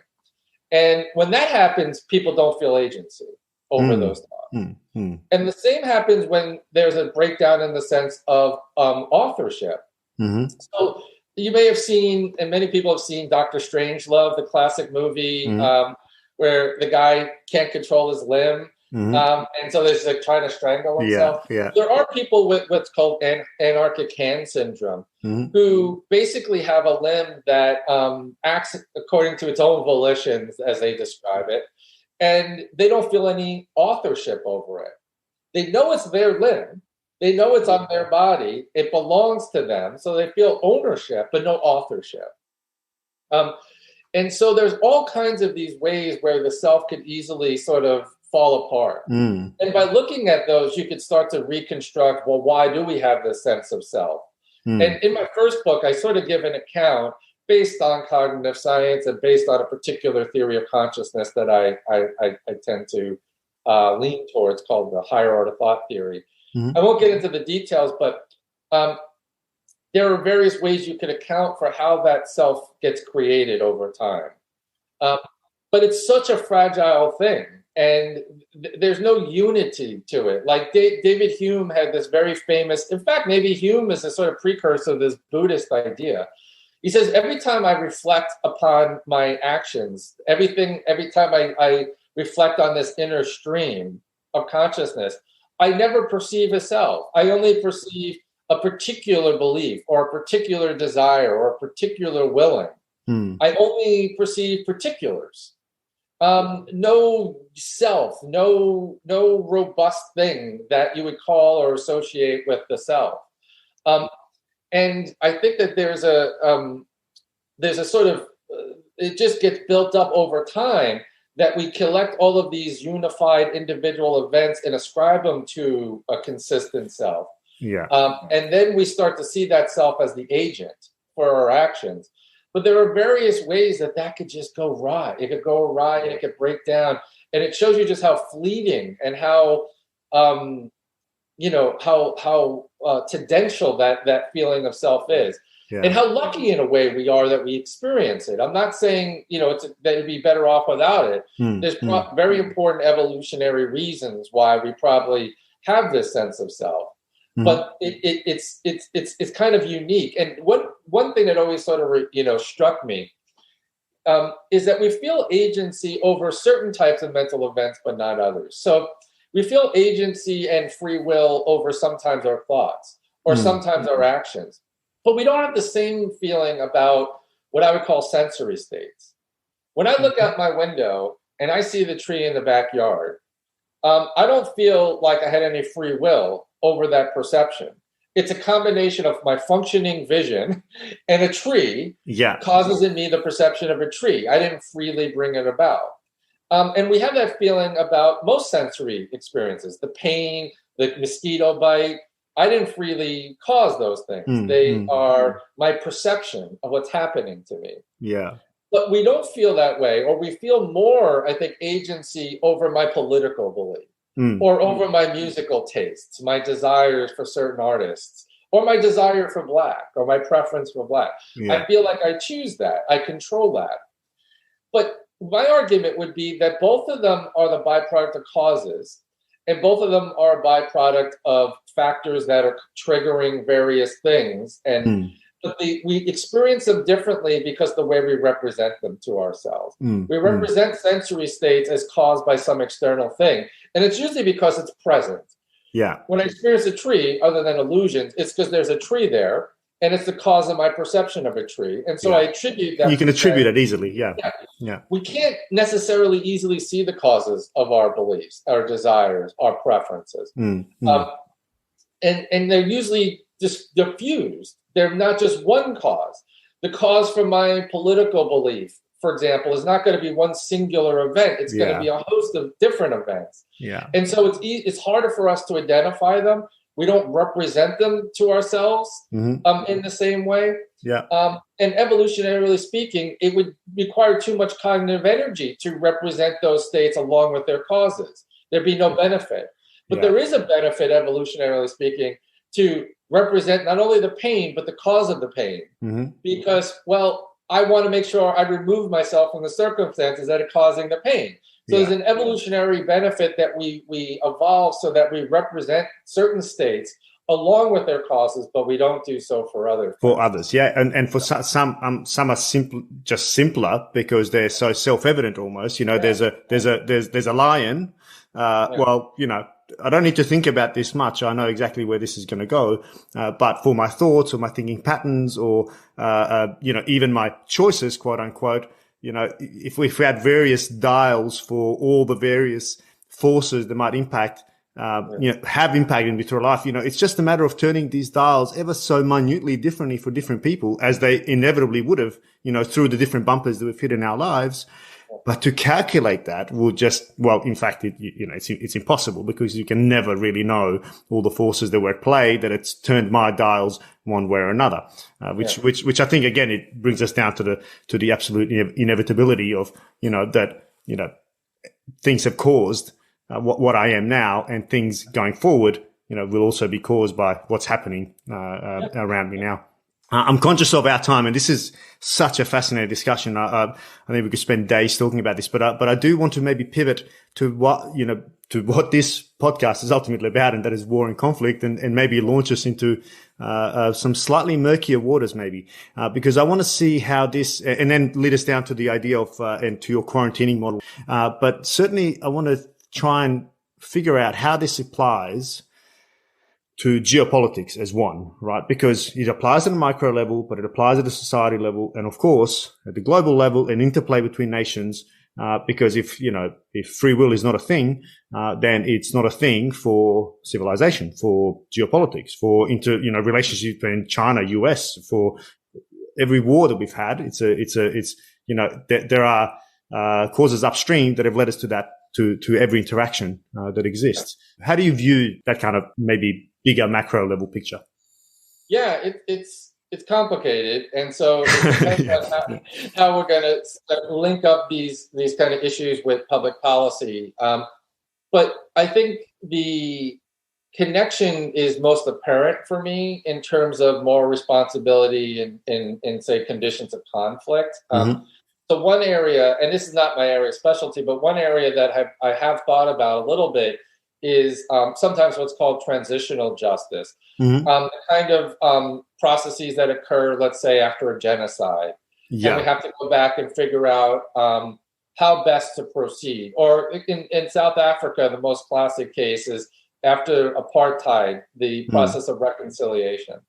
And when that happens, people don't feel agency over those thoughts. And the same happens when there's a breakdown in the sense of authorship. So you may have seen, and many people have seen, Dr. Strangelove, the classic movie, where the guy can't control his limb. And so there's like trying to strangle himself. There are people with what's called anarchic hand syndrome who basically have a limb that acts according to its own volitions, as they describe it, and they don't feel any authorship over it. They know it's their limb. They know it's on their body. It belongs to them. So they feel ownership, but no authorship. And so there's all kinds of these ways where the self could easily sort of fall apart. And by looking at those, you could start to reconstruct, well, why do we have this sense of self? And in my first book, I sort of give an account based on cognitive science and based on a particular theory of consciousness that I tend to lean towards, called the higher order thought theory. I won't get into the details, but there are various ways you could account for how that self gets created over time. But it's such a fragile thing. And there's no unity to it. Like David Hume had this very famous, in fact, maybe Hume is a sort of precursor of this Buddhist idea. He says, every time I reflect upon my actions, every time I reflect on this inner stream of consciousness, I never perceive a self. I only perceive a particular belief or a particular desire or a particular willing. I only perceive particulars. No self, no robust thing that you would call or associate with the self. And I think that there's a sort of, it just gets built up over time that we collect all of these unified individual events and ascribe them to a consistent self. And then we start to see that self as the agent for our actions. But there are various ways that could just go awry. It could go awry and it could break down. And it shows you just how fleeting and how, how tendential that feeling of self is. And how lucky in a way we are that we experience it. I'm not saying, that it'd be better off without it. There's very important evolutionary reasons why we probably have this sense of self. But it's kind of unique. And one thing that always sort of struck me is that we feel agency over certain types of mental events, but not others. So we feel agency and free will over sometimes our thoughts or sometimes our actions, but we don't have the same feeling about what I would call sensory states. When I look out my window and I see the tree in the backyard, I don't feel like I had any free will over that perception. It's a combination of my functioning vision and a tree causes in me the perception of a tree. I didn't freely bring it about. And we have that feeling about most sensory experiences, the pain, the mosquito bite. I didn't freely cause those things. They are my perception of what's happening to me. But we don't feel that way, or we feel more, I think, agency over my political belief. Or over my musical tastes, my desires for certain artists, or my desire for black, or my preference for black. Yeah. I feel like I choose that. I control that. But my argument would be that both of them are the byproduct of causes, and both of them are a byproduct of factors that are triggering various things. And but we experience them differently because the way we represent them to ourselves. We represent sensory states as caused by some external thing. And it's usually because it's present. Yeah. When I experience a tree, other than illusions, it's because there's a tree there, and it's the cause of my perception of a tree. And so I attribute that. You can attribute it easily. Yeah. We can't necessarily easily see the causes of our beliefs, our desires, our preferences. And they're usually just diffused. They're not just one cause. The cause for my political belief, for example, is not going to be one singular event. It's going to be a host of different events. Yeah. And so it's harder for us to identify them. We don't represent them to ourselves in the same way. Yeah. And evolutionarily speaking, it would require too much cognitive energy to represent those states along with their causes. There'd be no benefit. But there is a benefit, evolutionarily speaking, to represent not only the pain, but the cause of the pain. Because, well, I want to make sure I remove myself from the circumstances that are causing the pain. So there's an evolutionary benefit that we evolve so that we represent certain states along with their causes, but we don't do so for others. For others, yeah, and for some are simpler because they're so self-evident almost. You know, there's a lion. Well, you know, I don't need to think about this much. I know exactly where this is going to go. But for my thoughts or my thinking patterns or, you know, even my choices, quote unquote, you know, if we had various dials for all the various forces that might impact, you know, have impact in vitro life, you know, it's just a matter of turning these dials ever so minutely differently for different people, as they inevitably would have, you know, through the different bumpers that we've hit in our lives. But to calculate that will just, well, in fact, it's impossible because you can never really know all the forces that were at play, that it's turned my dials one way or another, which I think, again, it brings us down to the absolute inevitability of, you know, that, you know, things have caused what I am now, and things going forward, you know, will also be caused by what's happening around me now. I'm conscious of our time, and this is such a fascinating discussion. I think we could spend days talking about this, but I do want to maybe pivot to what this podcast is ultimately about, and that is war and conflict, and maybe launch us into some slightly murkier waters, maybe, because I want to see how this, and then lead us down to the idea of and to your quarantining model. But certainly, I want to try and figure out how this applies to geopolitics as one, right? Because it applies at a micro level, but it applies at a society level, and of course at the global level, an interplay between nations. Because if free will is not a thing, then it's not a thing for civilization, for geopolitics, for relationships between China, US, for every war that we've had. There are causes upstream that have led us to that, to every interaction that exists. How do you view that kind of maybe bigger macro level picture? Yeah, it's complicated, and so it depends on how we're going to link up these kind of issues with public policy. But I think the connection is most apparent for me in terms of moral responsibility in say conditions of conflict. So one area, and this is not my area of specialty, but one area that I have thought about a little bit is sometimes what's called transitional justice, the kind of processes that occur, let's say, after a genocide. And we have to go back and figure out how best to proceed. Or in South Africa, the most classic case is after apartheid, the process of reconciliation.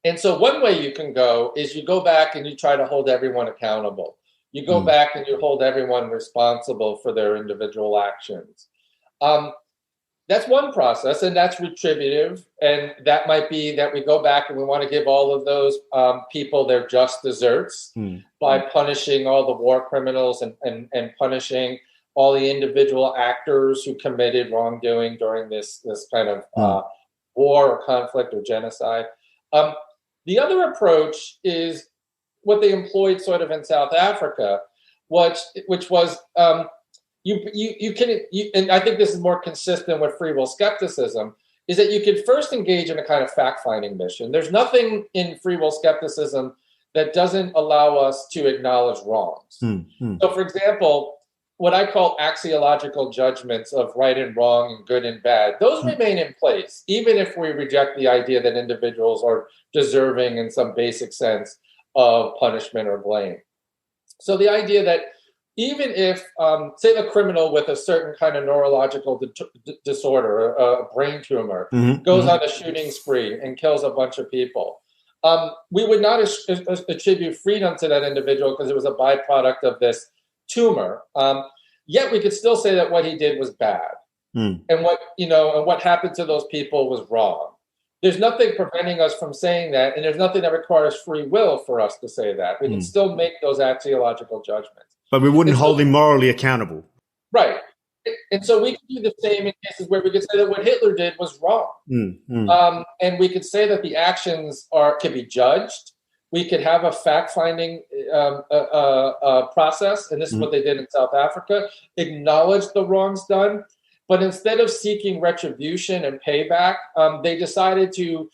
And so one way you can go is you go back and you try to hold everyone accountable. You go back and you hold everyone responsible for their individual actions. That's one process, and that's retributive. And that might be that we go back and we want to give all of those people their just desserts by punishing all the war criminals and punishing all the individual actors who committed wrongdoing during this kind of war or conflict or genocide. The other approach is what they employed sort of in South Africa, which was you can, and I think this is more consistent with free will skepticism. is that you could first engage in a kind of fact-finding mission. There's nothing in free will skepticism that doesn't allow us to acknowledge wrongs. So, for example, what I call axiological judgments of right and wrong and good and bad, those remain in place, even if we reject the idea that individuals are deserving in some basic sense of punishment or blame. So the idea that even if, say, a criminal with a certain kind of neurological disorder, a brain tumor, goes on a shooting spree and kills a bunch of people, we would not attribute freedom to that individual because it was a byproduct of this tumor. Yet we could still say that what he did was bad, and what happened to those people was wrong. There's nothing preventing us from saying that, and there's nothing that requires free will for us to say that. We can still make those axiological judgments. But we wouldn't hold him morally accountable. Right. And so we can do the same in cases where we could say that what Hitler did was wrong. And we could say that the actions can be judged. We could have a fact-finding process, and this is what they did in South Africa, acknowledge the wrongs done. But instead of seeking retribution and payback, they decided to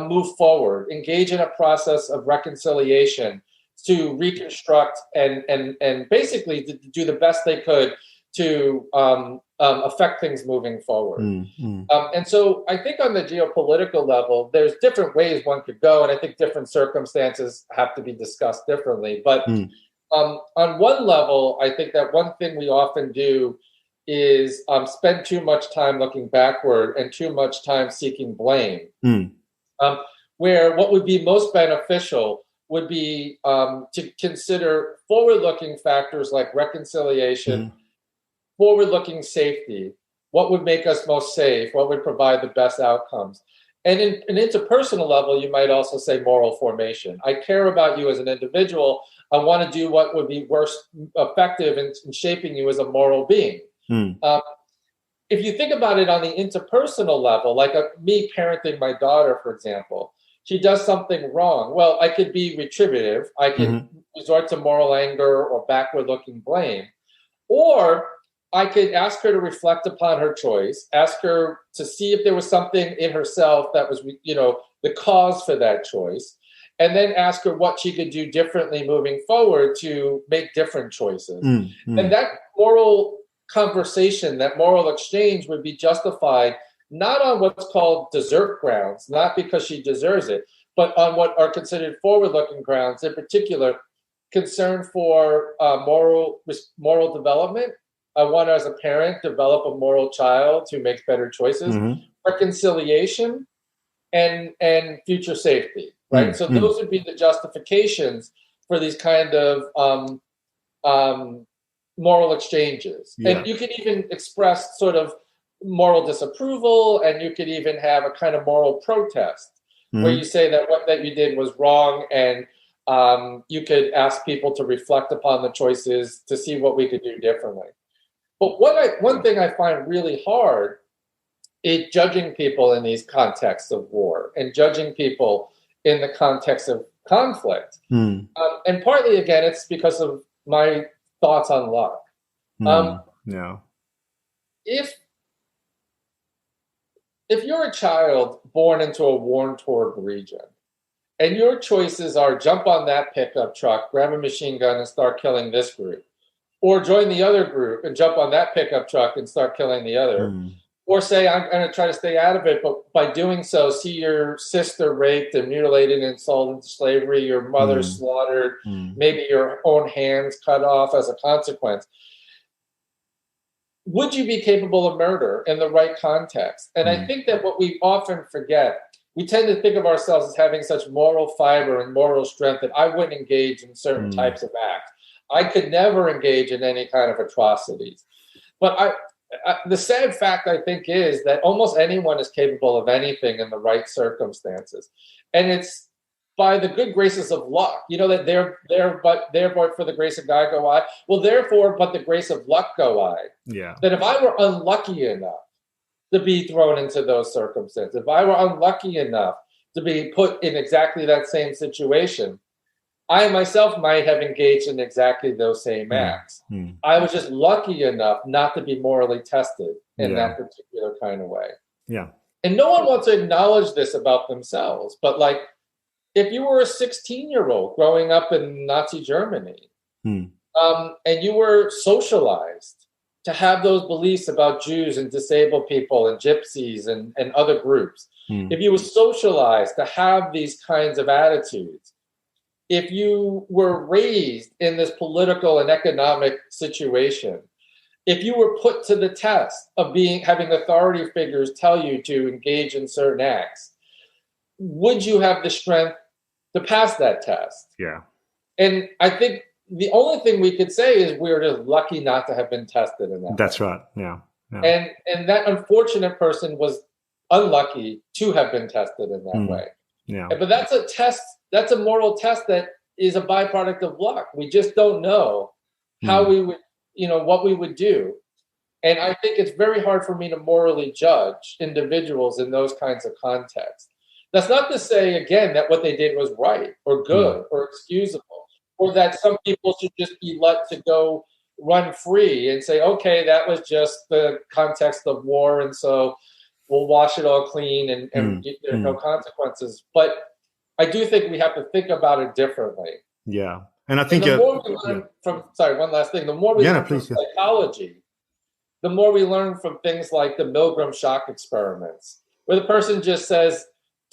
move forward, engage in a process of reconciliation to reconstruct and basically to do the best they could to affect things moving forward. And so I think on the geopolitical level, there's different ways one could go, and I think different circumstances have to be discussed differently. But on one level, I think that one thing we often do is spend too much time looking backward and too much time seeking blame, where what would be most beneficial would be to consider forward-looking factors like reconciliation, forward-looking safety, what would make us most safe, what would provide the best outcomes. And in an interpersonal level, you might also say moral formation. I care about you as an individual. I want to do what would be effective in shaping you as a moral being. If you think about it on the interpersonal level, like me parenting my daughter, for example, she does something wrong. Well, I could be retributive. I could resort to moral anger or backward-looking blame. Or I could ask her to reflect upon her choice, ask her to see if there was something in herself that was, the cause for that choice, and then ask her what she could do differently moving forward to make different choices. And that moral conversation, that moral exchange would be justified not on what's called desert grounds, not because she deserves it, but on what are considered forward-looking grounds, in particular, concern for moral development. I want to, as a parent, develop a moral child who makes better choices, reconciliation, and future safety, right? So those would be the justifications for these kind of moral exchanges. And you can even express sort of moral disapproval, and you could even have a kind of moral protest where you say that what that you did was wrong, and you could ask people to reflect upon the choices to see what we could do differently. But one thing I find really hard is judging people in these contexts of war and judging people in the context of conflict. And partly, again, it's because of my thoughts on luck. If you're a child born into a war-torn region, and your choices are jump on that pickup truck, grab a machine gun, and start killing this group, or join the other group and jump on that pickup truck and start killing the other, or say, I'm going to try to stay out of it, but by doing so, see your sister raped and mutilated and sold into slavery, your mother slaughtered, maybe your own hands cut off as a consequence. Would you be capable of murder in the right context? And I think that what we often forget, we tend to think of ourselves as having such moral fiber and moral strength that I wouldn't engage in certain types of acts. I could never engage in any kind of atrocities. But the sad fact, I think, is that almost anyone is capable of anything in the right circumstances. And it's by the good graces of luck, that therefore for the grace of God go I. Well, therefore, but the grace of luck go I. Yeah. That if I were unlucky enough to be thrown into those circumstances, if I were unlucky enough to be put in exactly that same situation, I myself might have engaged in exactly those same acts. I was just lucky enough not to be morally tested in that particular kind of way. Yeah. And no one wants to acknowledge this about themselves. But like, if you were a 16-year-old growing up in Nazi Germany, and you were socialized to have those beliefs about Jews and disabled people and gypsies and other groups, if you were socialized to have these kinds of attitudes, if you were raised in this political and economic situation, if you were put to the test of having authority figures tell you to engage in certain acts, would you have the strength to pass that test? Yeah. And I think the only thing we could say is we're just lucky not to have been tested in that. That's right. Yeah. And that unfortunate person was unlucky to have been tested in that way. Yeah. But that's a test. That's a moral test that is a byproduct of luck. We just don't know how we would, what we would do. And I think it's very hard for me to morally judge individuals in those kinds of contexts. That's not to say, again, that what they did was right or good or excusable, or that some people should just be let to go run free and say, okay, that was just the context of war, and so we'll wash it all clean and there's no consequences. But I do think we have to think about it differently. Yeah. And I think the more we learn one last thing, the more we learn from psychology, the more we learn from things like the Milgram shock experiments, where the person just says,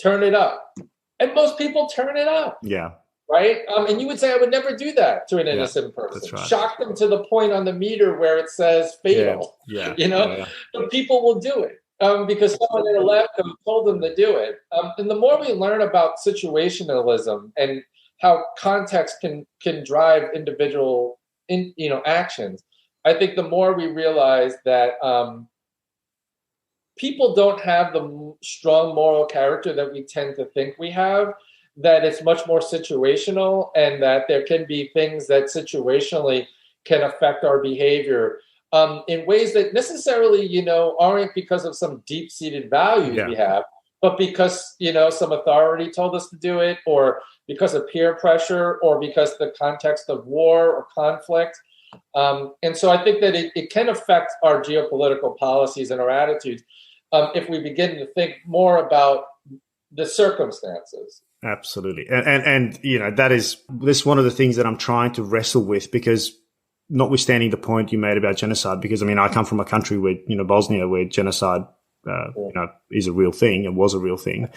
turn it up. And most people turn it up. Yeah. Right? And you would say, I would never do that to an innocent person. That's right. Shock them to the point on the meter where it says fatal. Yeah. But people will do it. Because someone in a lab coat told them to do it. And the more we learn about situationalism and how context can drive individual actions, I think the more we realize that people don't have the strong moral character that we tend to think we have, that it's much more situational, and that there can be things that situationally can affect our behavior in ways that necessarily, aren't because of some deep-seated values we have, but because, some authority told us to do it, or because of peer pressure, or because the context of war or conflict. And so I think that it can affect our geopolitical policies and our attitudes if we begin to think more about the circumstances. Absolutely. And that's one of the things that I'm trying to wrestle with, because notwithstanding the point you made about genocide, because I come from a country where, Bosnia, where genocide, is a real thing and was a real thing.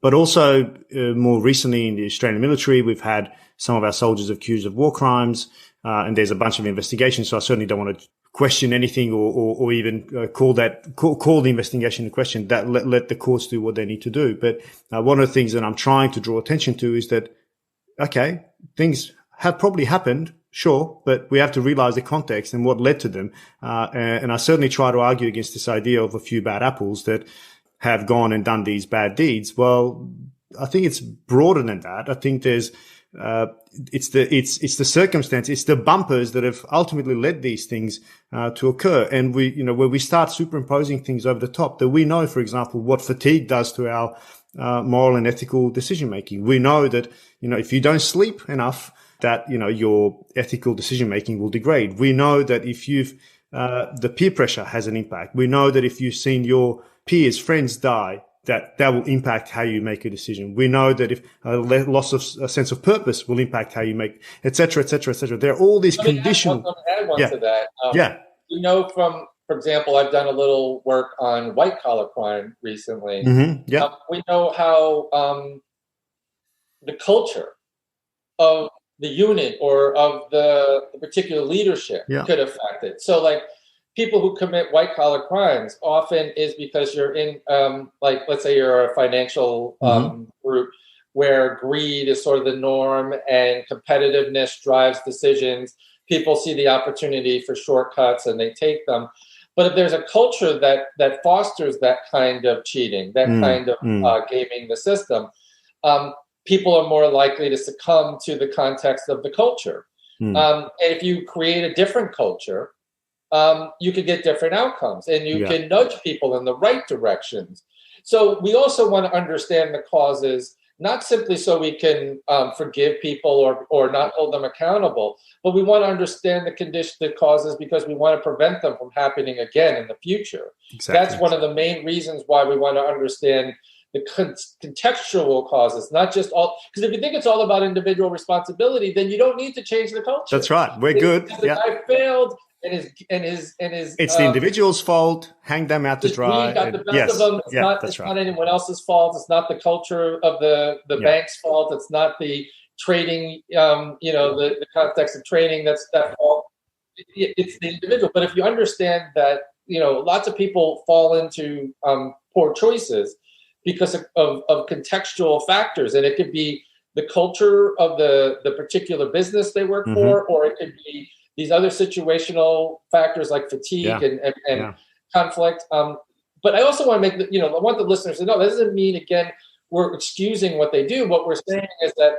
But also more recently in the Australian military, we've had some of our soldiers accused of war crimes, and there's a bunch of investigations. So I certainly don't want to question anything or even call the investigation into question. That let the courts do what they need to do. But one of the things that I'm trying to draw attention to is that, okay, things have probably happened, sure, but we have to realize the context and what led to them. And I certainly try to argue against this idea of a few bad apples that have gone and done these bad deeds. Well, I think it's broader than that. I think there's it's the circumstance, it's the bumpers that have ultimately led these things to occur. And where we start superimposing things over the top, that we know, for example, what fatigue does to our moral and ethical decision making. We know that if you don't sleep enough, that your ethical decision making will degrade. We know that if you've the peer pressure has an impact. We know that if you've seen your peers, friends die, that will impact how you make a decision. We know that if a loss of a sense of purpose will impact how you make, et cetera, et cetera, et cetera. There are all these conditional. Add one to that. For example, I've done a little work on white collar crime recently. We know how the culture of the unit or of the particular leadership could affect it. So, people who commit white collar crimes often is because you're in, let's say you're a financial group where greed is sort of the norm and competitiveness drives decisions. People see the opportunity for shortcuts and they take them. But if there's a culture that fosters that kind of cheating, that kind of gaming the system, people are more likely to succumb to the context of the culture. And if you create a different culture, you could get different outcomes, and you can nudge people in the right directions. So we also want to understand the causes not simply so we can forgive people or not hold them accountable, but we want to understand the condition, the causes, because we want to prevent them from happening again in the future. Exactly. That's one of the main reasons why we want to understand the contextual causes, not just all. Because if you think it's all about individual responsibility, then you don't need to change the culture. That's right. We're good. The guy failed, and his. It's the individual's fault. Hang them out to dry. Got the best of them. It's not anyone else's fault. It's not the culture of the bank's fault. It's not the trading. The context of trading. That's that fault. It's the individual. But if you understand that, lots of people fall into poor choices because of contextual factors, and it could be the culture of the particular business they work for, or it could be these other situational factors like fatigue and conflict. But I also want to make I want the listeners to know that doesn't mean, again, we're excusing what they do. What we're saying is that,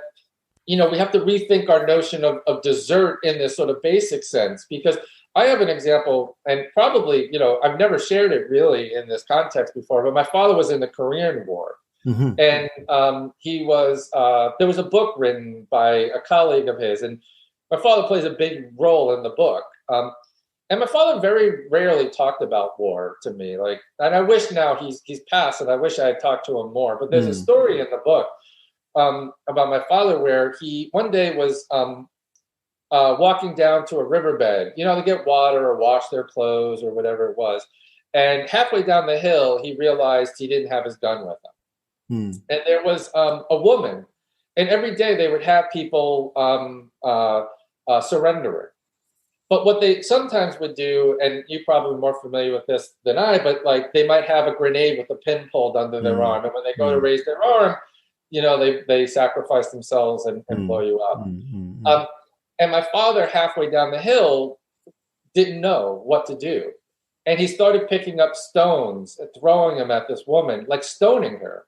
we have to rethink our notion of desert in this sort of basic sense, because I have an example, and probably, I've never shared it really in this context before, but my father was in the Korean War. And he was, there was a book written by a colleague of his, and my father plays a big role in the book. And my father very rarely talked about war to me. And I wish now he's passed, and I wish I had talked to him more. But there's a story in the book about my father where he one day was walking down to a riverbed, to get water or wash their clothes or whatever it was. And halfway down the hill, he realized he didn't have his gun with him. And there was a woman, and every day they would have people surrendering. But what they sometimes would do, and you're probably more familiar with this than I, but they might have a grenade with a pin pulled under their arm. And when they go to raise their arm, they sacrifice themselves and blow you up. And my father, halfway down the hill, didn't know what to do. And he started picking up stones and throwing them at this woman, stoning her,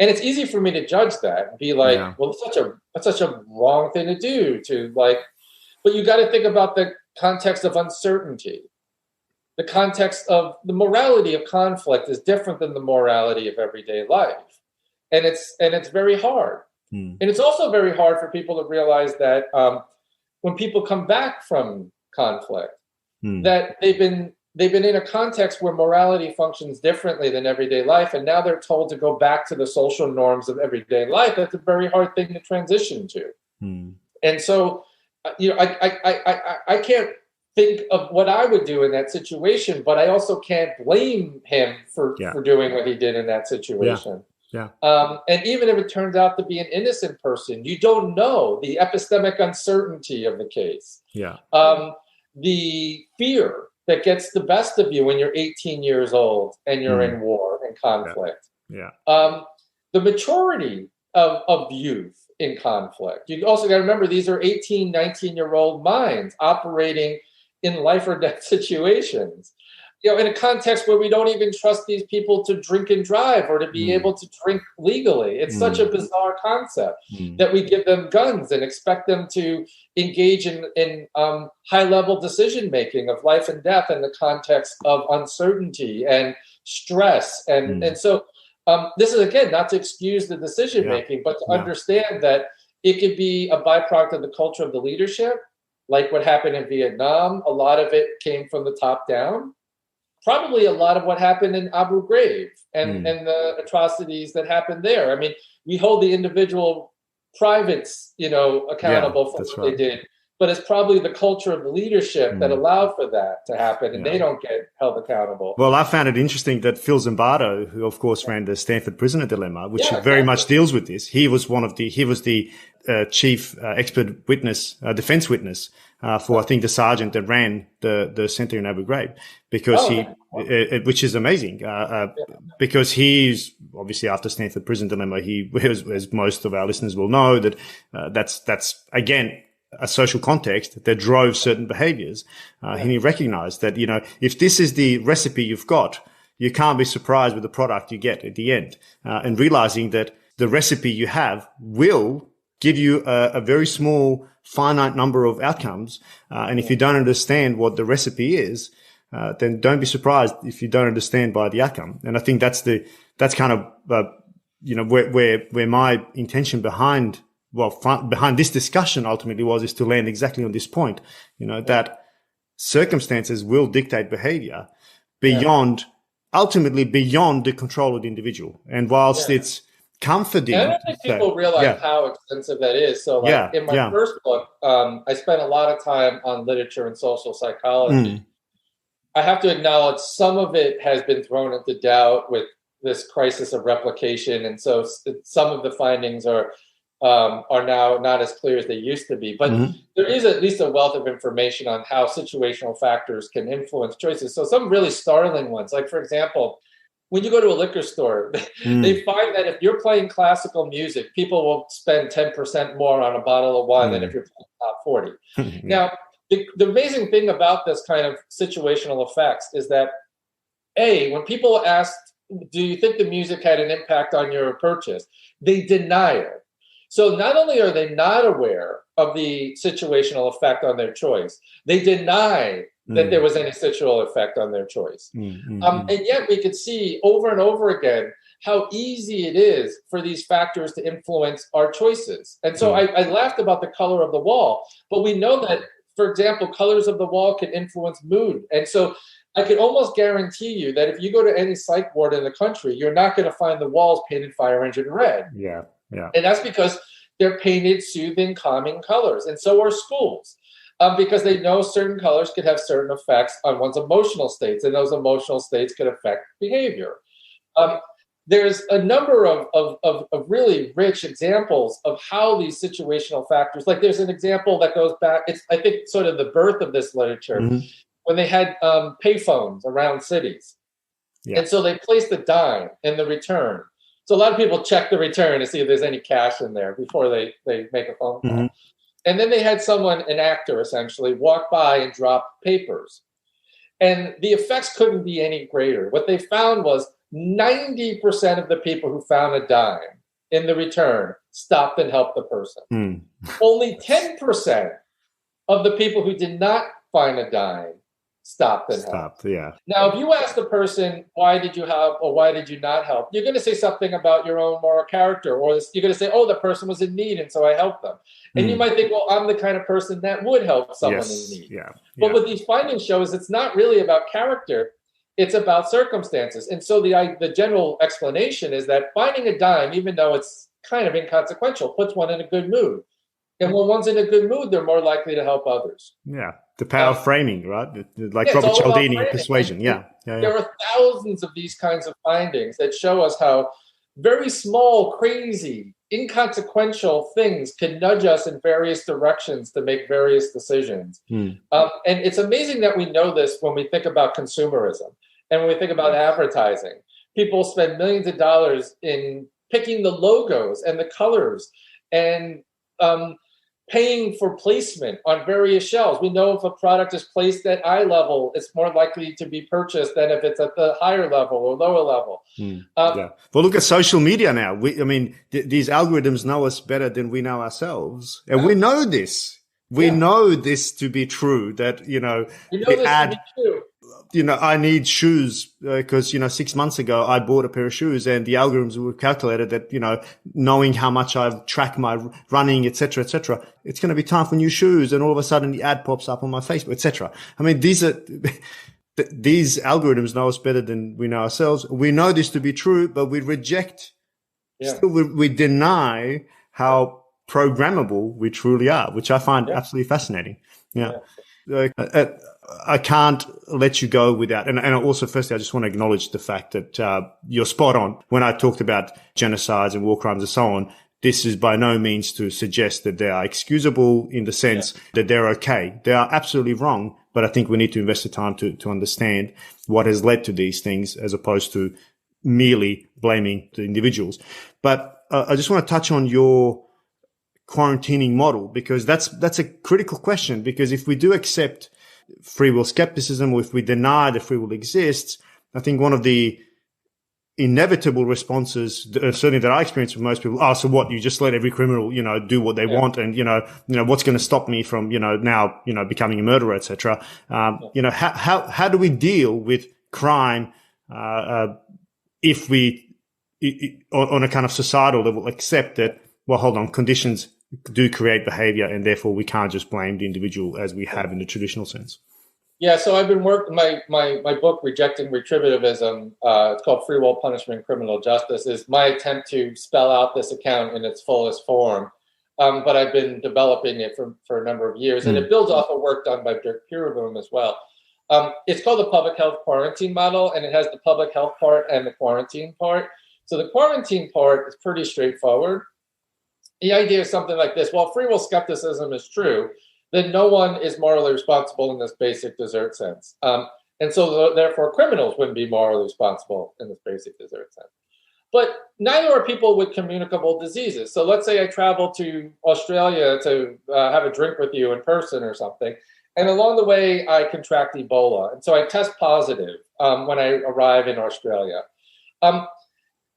and it's easy for me to judge that and be well, it's such a wrong thing to do but you got to think about the context of uncertainty. The context of the morality of conflict is different than the morality of everyday life. And it's very hard. And it's also very hard for people to realize that when people come back from conflict, that they've been in a context where morality functions differently than everyday life, and now they're told to go back to the social norms of everyday life. That's a very hard thing to transition to. And so, I can't think of what I would do in that situation, but I also can't blame him for doing what he did in that situation. And even if it turns out to be an innocent person, you don't know the epistemic uncertainty of the case. The fear that gets the best of you when you're 18 years old and you're in war and conflict. The maturity of youth in conflict. You also got to remember, these are 18, 19-year-old minds operating in life or death situations. In a context where we don't even trust these people to drink and drive or to be able to drink legally. It's such a bizarre concept that we give them guns and expect them to engage in high-level decision-making of life and death in the context of uncertainty and stress. And so this is, again, not to excuse the decision-making, but to understand that it could be a byproduct of the culture of the leadership, like what happened in Vietnam. A lot of it came from the top down. Probably a lot of what happened in Abu Ghraib and the atrocities that happened there. I mean, we hold the individual privates, accountable for what they did. But it's probably the culture of the leadership that allowed for that to happen, and they don't get held accountable. Well, I found it interesting that Phil Zimbardo, who of course ran the Stanford Prisoner Dilemma, which very much deals with this, he was the chief expert witness, defense witness for I think the sergeant that ran the center in Abu Ghraib, because which is amazing, because he's obviously, after Stanford Prison Dilemma, he, as most of our listeners will know, that that's again a social context that drove certain behaviors. And he recognized that, if this is the recipe you've got, you can't be surprised with the product you get at the end. And realizing that the recipe you have will give you a very small, finite number of outcomes. And if you don't understand what the recipe is, then don't be surprised if you don't understand by the outcome. And I think that's kind of where my intention behind this discussion ultimately is to land exactly on this point, that circumstances will dictate behavior ultimately beyond the control of the individual. And whilst it's comforting, I don't think people realize how extensive that is. So in my first book, I spent a lot of time on literature and social psychology. I have to acknowledge some of it has been thrown into doubt with this crisis of replication. And so some of the findings are now not as clear as they used to be. But there is at least a wealth of information on how situational factors can influence choices. So some really startling ones, like, for example, when you go to a liquor store, they find that if you're playing classical music, people will spend 10% more on a bottle of wine than if you're playing top 40. Now, the amazing thing about this kind of situational effects is that, when people ask, do you think the music had an impact on your purchase? They deny it. So not only are they not aware of the situational effect on their choice, they deny that there was any situational effect on their choice. And yet we could see over and over again how easy it is for these factors to influence our choices. And so I laughed about the color of the wall, but we know that, for example, colors of the wall can influence mood. And so I can almost guarantee you that if you go to any psych ward in the country, you're not going to find the walls painted fire engine red. Yeah. And that's because they're painted soothing, calming colors. And so are schools, because they know certain colors could have certain effects on one's emotional states, and those emotional states could affect behavior. There's a number of really rich examples of how these situational factors, like there's an example that goes back, it's, I think, sort of the birth of this literature, when they had payphones around cities. And so they placed a dime in the return. So a lot of people check the return to see if there's any cash in there before they make a phone call. And then they had someone, an actor essentially, walk by and drop papers. And the effects couldn't be any greater. What they found was 90% of the people who found a dime in the return stopped and helped the person. Only 10% of the people who did not find a dime stopped and helped. Now, if you ask the person, why did you help or why did you not help? You're going to say something about your own moral character, or you're going to say, the person was in need and so I helped them. And you might think, well, I'm the kind of person that would help someone in need. But what these findings show is it's not really about character. It's about circumstances. And so the general explanation is that finding a dime, even though it's kind of inconsequential, puts one in a good mood. And when one's in a good mood, they're more likely to help others. The power of framing, right? Like Robert Cialdini in Persuasion. There are thousands of these kinds of findings that show us how very small, crazy, inconsequential things can nudge us in various directions to make various decisions. And it's amazing that we know this when we think about consumerism and when we think about advertising. People spend millions of dollars in picking the logos and the colors and paying for placement on various shelves. We know if a product is placed at eye level, it's more likely to be purchased than if it's at the higher level or lower level. Well, look at social media now. These algorithms know us better than we know ourselves. And we know this. We know this to be true, that, I need shoes because, 6 months ago I bought a pair of shoes and the algorithms were calculated that, knowing how much I've tracked my running, et cetera, it's going to be time for new shoes. And all of a sudden the ad pops up on my Facebook, et cetera. I mean, these algorithms know us better than we know ourselves. We know this to be true, but we reject, still we deny how programmable we truly are, which I find absolutely fascinating. I can't let you go without, and also firstly, I just want to acknowledge the fact that you're spot on. When I talked about genocides and war crimes and so on, this is by no means to suggest that they are excusable in the sense that they're okay. They are absolutely wrong, but I think we need to invest the time to understand what has led to these things as opposed to merely blaming the individuals. But I just want to touch on your quarantining model, because that's a critical question, because if we do accept free will skepticism, or if we deny that free will exists, I think one of the inevitable responses, certainly that I experience with most people, so what, you just let every criminal, do what they want, and, what's going to stop me from, now, becoming a murderer, etc. How do we deal with crime, if we on a kind of societal level, accept that, well, hold on, conditions do create behavior, and therefore we can't just blame the individual as we have in the traditional sense. Yeah, so I've been working, my book, Rejecting Retributivism, it's called Free Will, Punishment, and Criminal Justice, is my attempt to spell out this account in its fullest form. But I've been developing it for a number of years, and it builds off of work done by Dirk Pureblum as well. It's called the public health quarantine model, and it has the public health part and the quarantine part. So the quarantine part is pretty straightforward. The idea is something like this. Well, free will skepticism is true, then no one is morally responsible in this basic desert sense. And so therefore criminals wouldn't be morally responsible in this basic desert sense. But neither are people with communicable diseases. So let's say I travel to Australia to have a drink with you in person or something, and along the way I contract Ebola. And so I test positive when I arrive in Australia.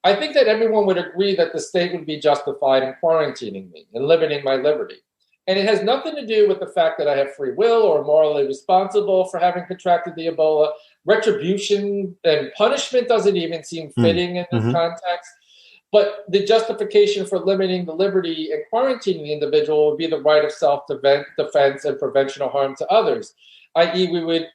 I think that everyone would agree that the state would be justified in quarantining me and limiting my liberty. And it has nothing to do with the fact that I have free will or morally responsible for having contracted the Ebola. Retribution and punishment doesn't even seem fitting in this context. But the justification for limiting the liberty and quarantining the individual would be the right of self-defense and prevention of harm to others, i.e. we would,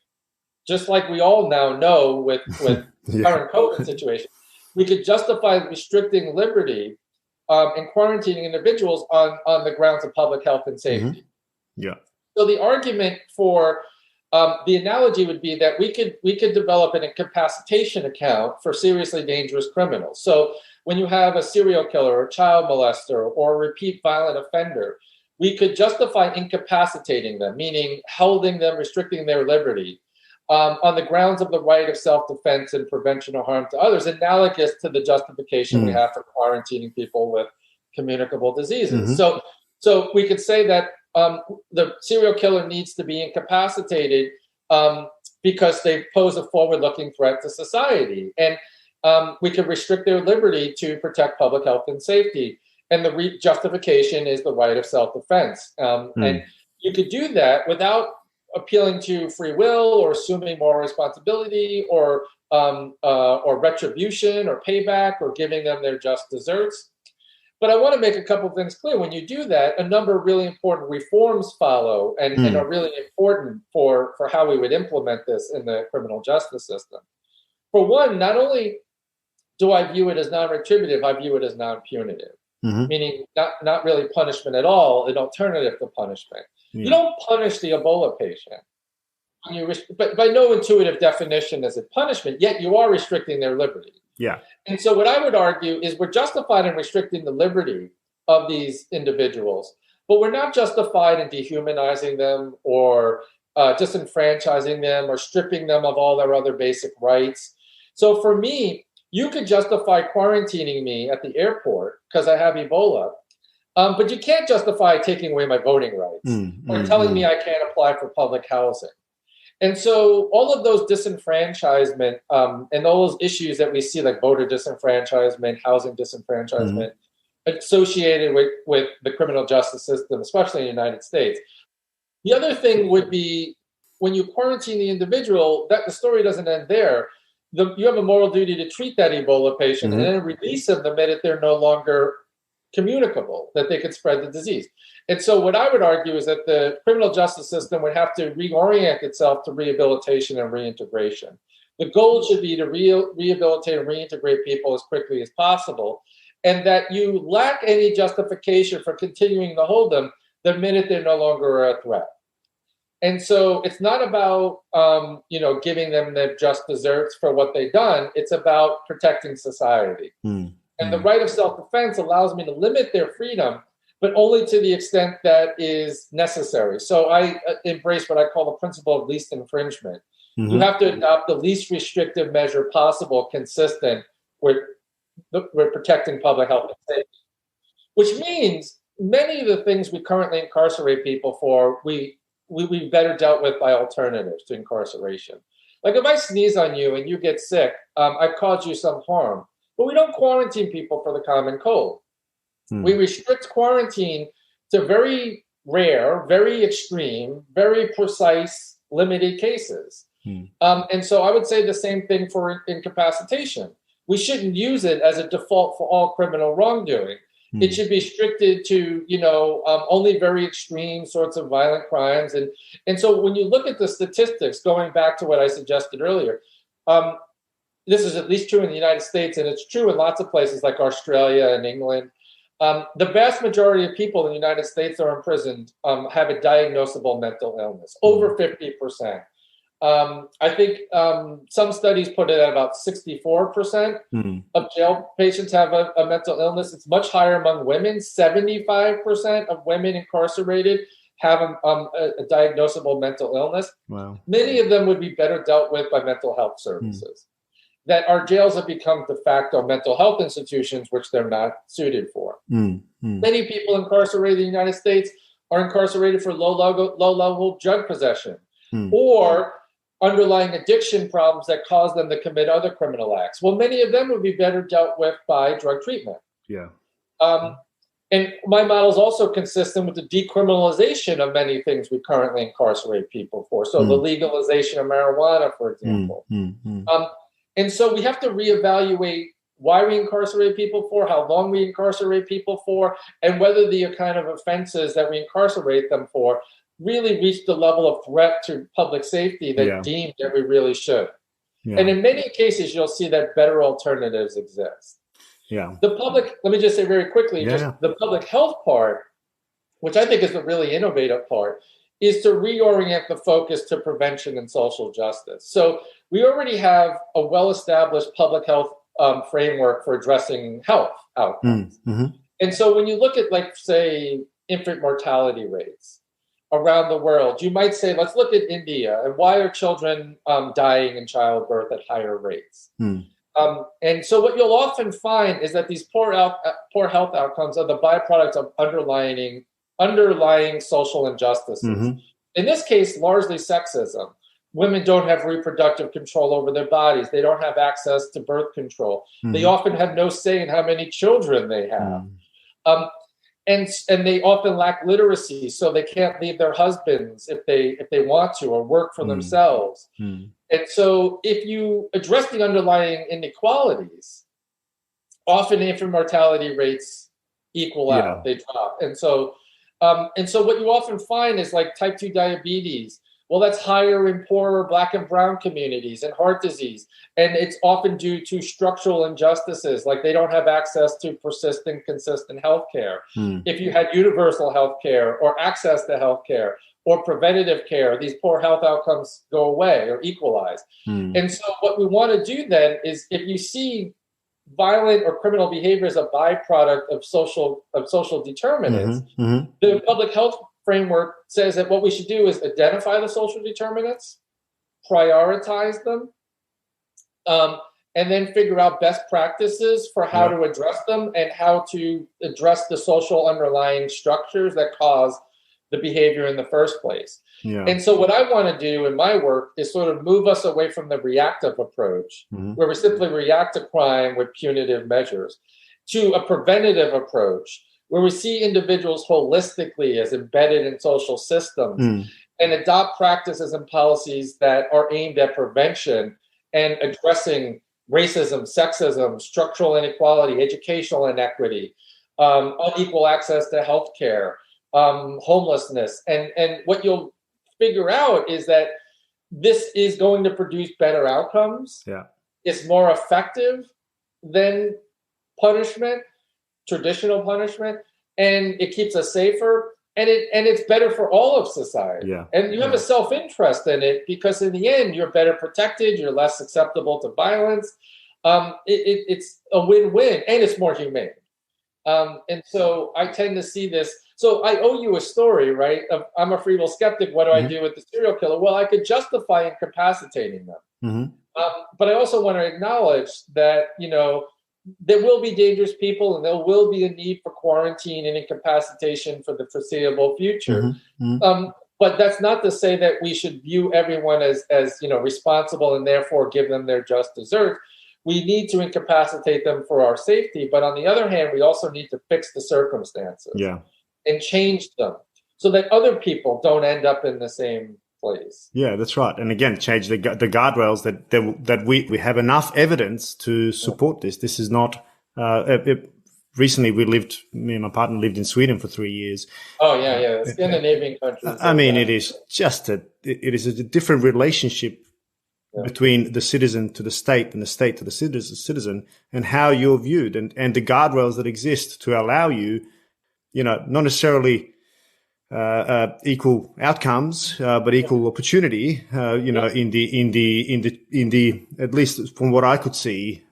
just like we all now know with current COVID situation, we could justify restricting liberty and quarantining individuals on the grounds of public health and safety. Yeah. So the argument for the analogy would be that we could develop an incapacitation account for seriously dangerous criminals. So when you have a serial killer or child molester or a repeat violent offender, we could justify incapacitating them, meaning holding them, restricting their liberty, on the grounds of the right of self-defense and prevention of harm to others, analogous to the justification we have for quarantining people with communicable diseases. So we could say that the serial killer needs to be incapacitated because they pose a forward-looking threat to society. And we could restrict their liberty to protect public health and safety. And the justification is the right of self-defense. And you could do that without appealing to free will or assuming moral responsibility or retribution or payback or giving them their just deserts. But I want to make a couple of things clear. When you do that, a number of really important reforms follow and are really important for how we would implement this in the criminal justice system. For one, not only do I view it as non-retributive, I view it as non-punitive, meaning not really punishment at all, an alternative to punishment. You don't punish the Ebola patient, but by no intuitive definition is it punishment, yet you are restricting their liberty. Yeah. And so what I would argue is we're justified in restricting the liberty of these individuals, but we're not justified in dehumanizing them or disenfranchising them or stripping them of all their other basic rights. So for me, you could justify quarantining me at the airport because I have Ebola, but you can't justify taking away my voting rights or telling me I can't apply for public housing. And so all of those disenfranchisement and all those issues that we see, like voter disenfranchisement, housing disenfranchisement, associated with the criminal justice system, especially in the United States. The other thing would be when you quarantine the individual, that the story doesn't end there. You have a moral duty to treat that Ebola patient and then release them the minute they're no longer communicable, that they could spread the disease. And so what I would argue is that the criminal justice system would have to reorient itself to rehabilitation and reintegration. The goal should be to rehabilitate and reintegrate people as quickly as possible, and that you lack any justification for continuing to hold them the minute they're no longer a threat. And so it's not about giving them their just deserts for what they've done. It's about protecting society. And the right of self-defense allows me to limit their freedom, but only to the extent that is necessary. So I embrace what I call the principle of least infringement. You have to adopt the least restrictive measure possible, consistent with protecting public health and safety, which means many of the things we currently incarcerate people for, we better dealt with by alternatives to incarceration. Like if I sneeze on you and you get sick, I've caused you some harm. But we don't quarantine people for the common cold. We restrict quarantine to very rare, very extreme, very precise, limited cases. And so I would say the same thing for incapacitation. we shouldn't use it as a default for all criminal wrongdoing. It should be restricted to, only very extreme sorts of violent crimes. And so when you look at the statistics, going back to what I suggested earlier, this is at least true in the United States, and it's true in lots of places like Australia and England. The vast majority of people in the United States that are imprisoned have a diagnosable mental illness, over 50%. I think some studies put it at about 64% of jail patients have a mental illness. It's much higher among women. 75% of women incarcerated have a diagnosable mental illness. Wow. Many of them would be better dealt with by mental health services. That our jails have become de facto mental health institutions, which they're not suited for. Many people incarcerated in the United States are incarcerated for low-level drug possession or underlying addiction problems that cause them to commit other criminal acts. Well, many of them would be better dealt with by drug treatment. Yeah. And my model is also consistent with the decriminalization of many things we currently incarcerate people for. So the legalization of marijuana, for example. And so we have to reevaluate why we incarcerate people for, how long we incarcerate people for, and whether the kind of offenses that we incarcerate them for really reach the level of threat to public safety that deemed that we really should. And in many cases, you'll see that better alternatives exist. The public, let me just say very quickly, just the public health part, which I think is the really innovative part, is to reorient the focus to prevention and social justice. So we already have a well-established public health framework for addressing health outcomes. And so when you look at, like, say, infant mortality rates around the world, you might say, let's look at India and why are children dying in childbirth at higher rates? And so what you'll often find is that these poor health outcomes are the byproducts of underlying social injustices. In this case, largely sexism. Women don't have reproductive control over their bodies. They don't have access to birth control. They often have no say in how many children they have. And they often lack literacy, so they can't leave their husbands if they want to, or work for themselves. And so if you address the underlying inequalities, often infant mortality rates equal out, they drop. And so what you often find is, like, type 2 diabetes. Well, that's higher in poorer Black and brown communities, and heart disease. And it's often due to structural injustices, like they don't have access to persistent, consistent health care. If you had universal health care or access to health care or preventative care, these poor health outcomes go away or equalize. And so what we want to do then is, if you see violent or criminal behavior as a byproduct of social determinants, the public health framework says that what we should do is identify the social determinants, prioritize them, and then figure out best practices for how to address them and how to address the social underlying structures that cause the behavior in the first place. And so what I want to do in my work is sort of move us away from the reactive approach, where we simply react to crime with punitive measures, to a preventative approach, where we see individuals holistically as embedded in social systems and adopt practices and policies that are aimed at prevention and addressing racism, sexism, structural inequality, educational inequity, unequal access to healthcare, homelessness. And what you'll figure out is that this is going to produce better outcomes. It's more effective than punishment, traditional punishment, and it keeps us safer, and it's better for all of society. And you have a self-interest in it, because in the end, you're better protected, you're less susceptible to violence. It's a win-win, and it's more humane. And so I tend to see this. So I owe you a story, right? I'm a free will skeptic. What do I do with the serial killer? Well, I could justify incapacitating them. But I also want to acknowledge that, there will be dangerous people, and there will be a need for quarantine and incapacitation for the foreseeable future. But that's not to say that we should view everyone as responsible and therefore give them their just desserts. We need to incapacitate them for our safety. But on the other hand, we also need to fix the circumstances and change them so that other people don't end up in the same place. Yeah, that's right. And again, change the guardrails that we have enough evidence to support this. This is not. Recently, me and my partner lived in Sweden for 3 years. Oh yeah. The Scandinavian countries. I mean, it is just it is a different relationship between the citizen to the state and the state to the citizen, and how you're viewed, and the guardrails that exist to allow you, not necessarily equal outcomes, but equal opportunity. In the at least from what I could see,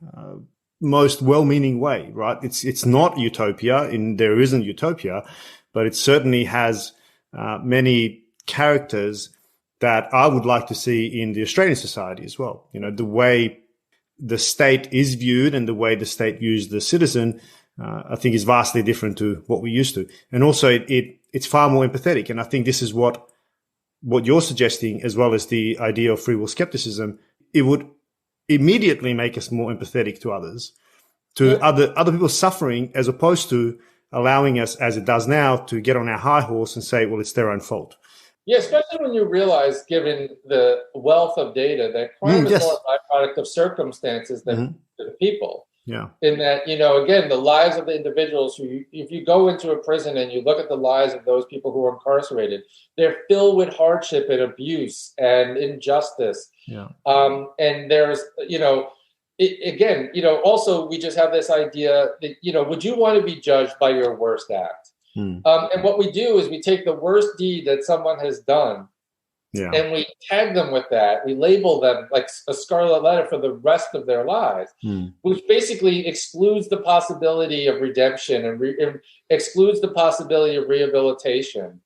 most well-meaning way. Right? It's not utopia, and there isn't utopia, but it certainly has many characters that I would like to see in the Australian society as well. The way the state is viewed and the way the state views the citizen, I think is vastly different to what we used to. And also it's far more empathetic. And I think this is what you're suggesting, as well as the idea of free will skepticism. It would immediately make us more empathetic to others, to other people's suffering, as opposed to allowing us, as it does now, to get on our high horse and say, well, it's their own fault. Yeah, especially when you realize, given the wealth of data, that crime is more a byproduct of circumstances than the people. Yeah. In that, again, the lives of the individuals if you go into a prison and you look at the lives of those people who are incarcerated, they're filled with hardship and abuse and injustice. Yeah. And there's, also we just have this idea that, would you want to be judged by your worst act? And what we do is we take the worst deed that someone has done, and we tag them with that. We label them like a scarlet letter for the rest of their lives, which basically excludes the possibility of redemption and excludes the possibility of rehabilitation.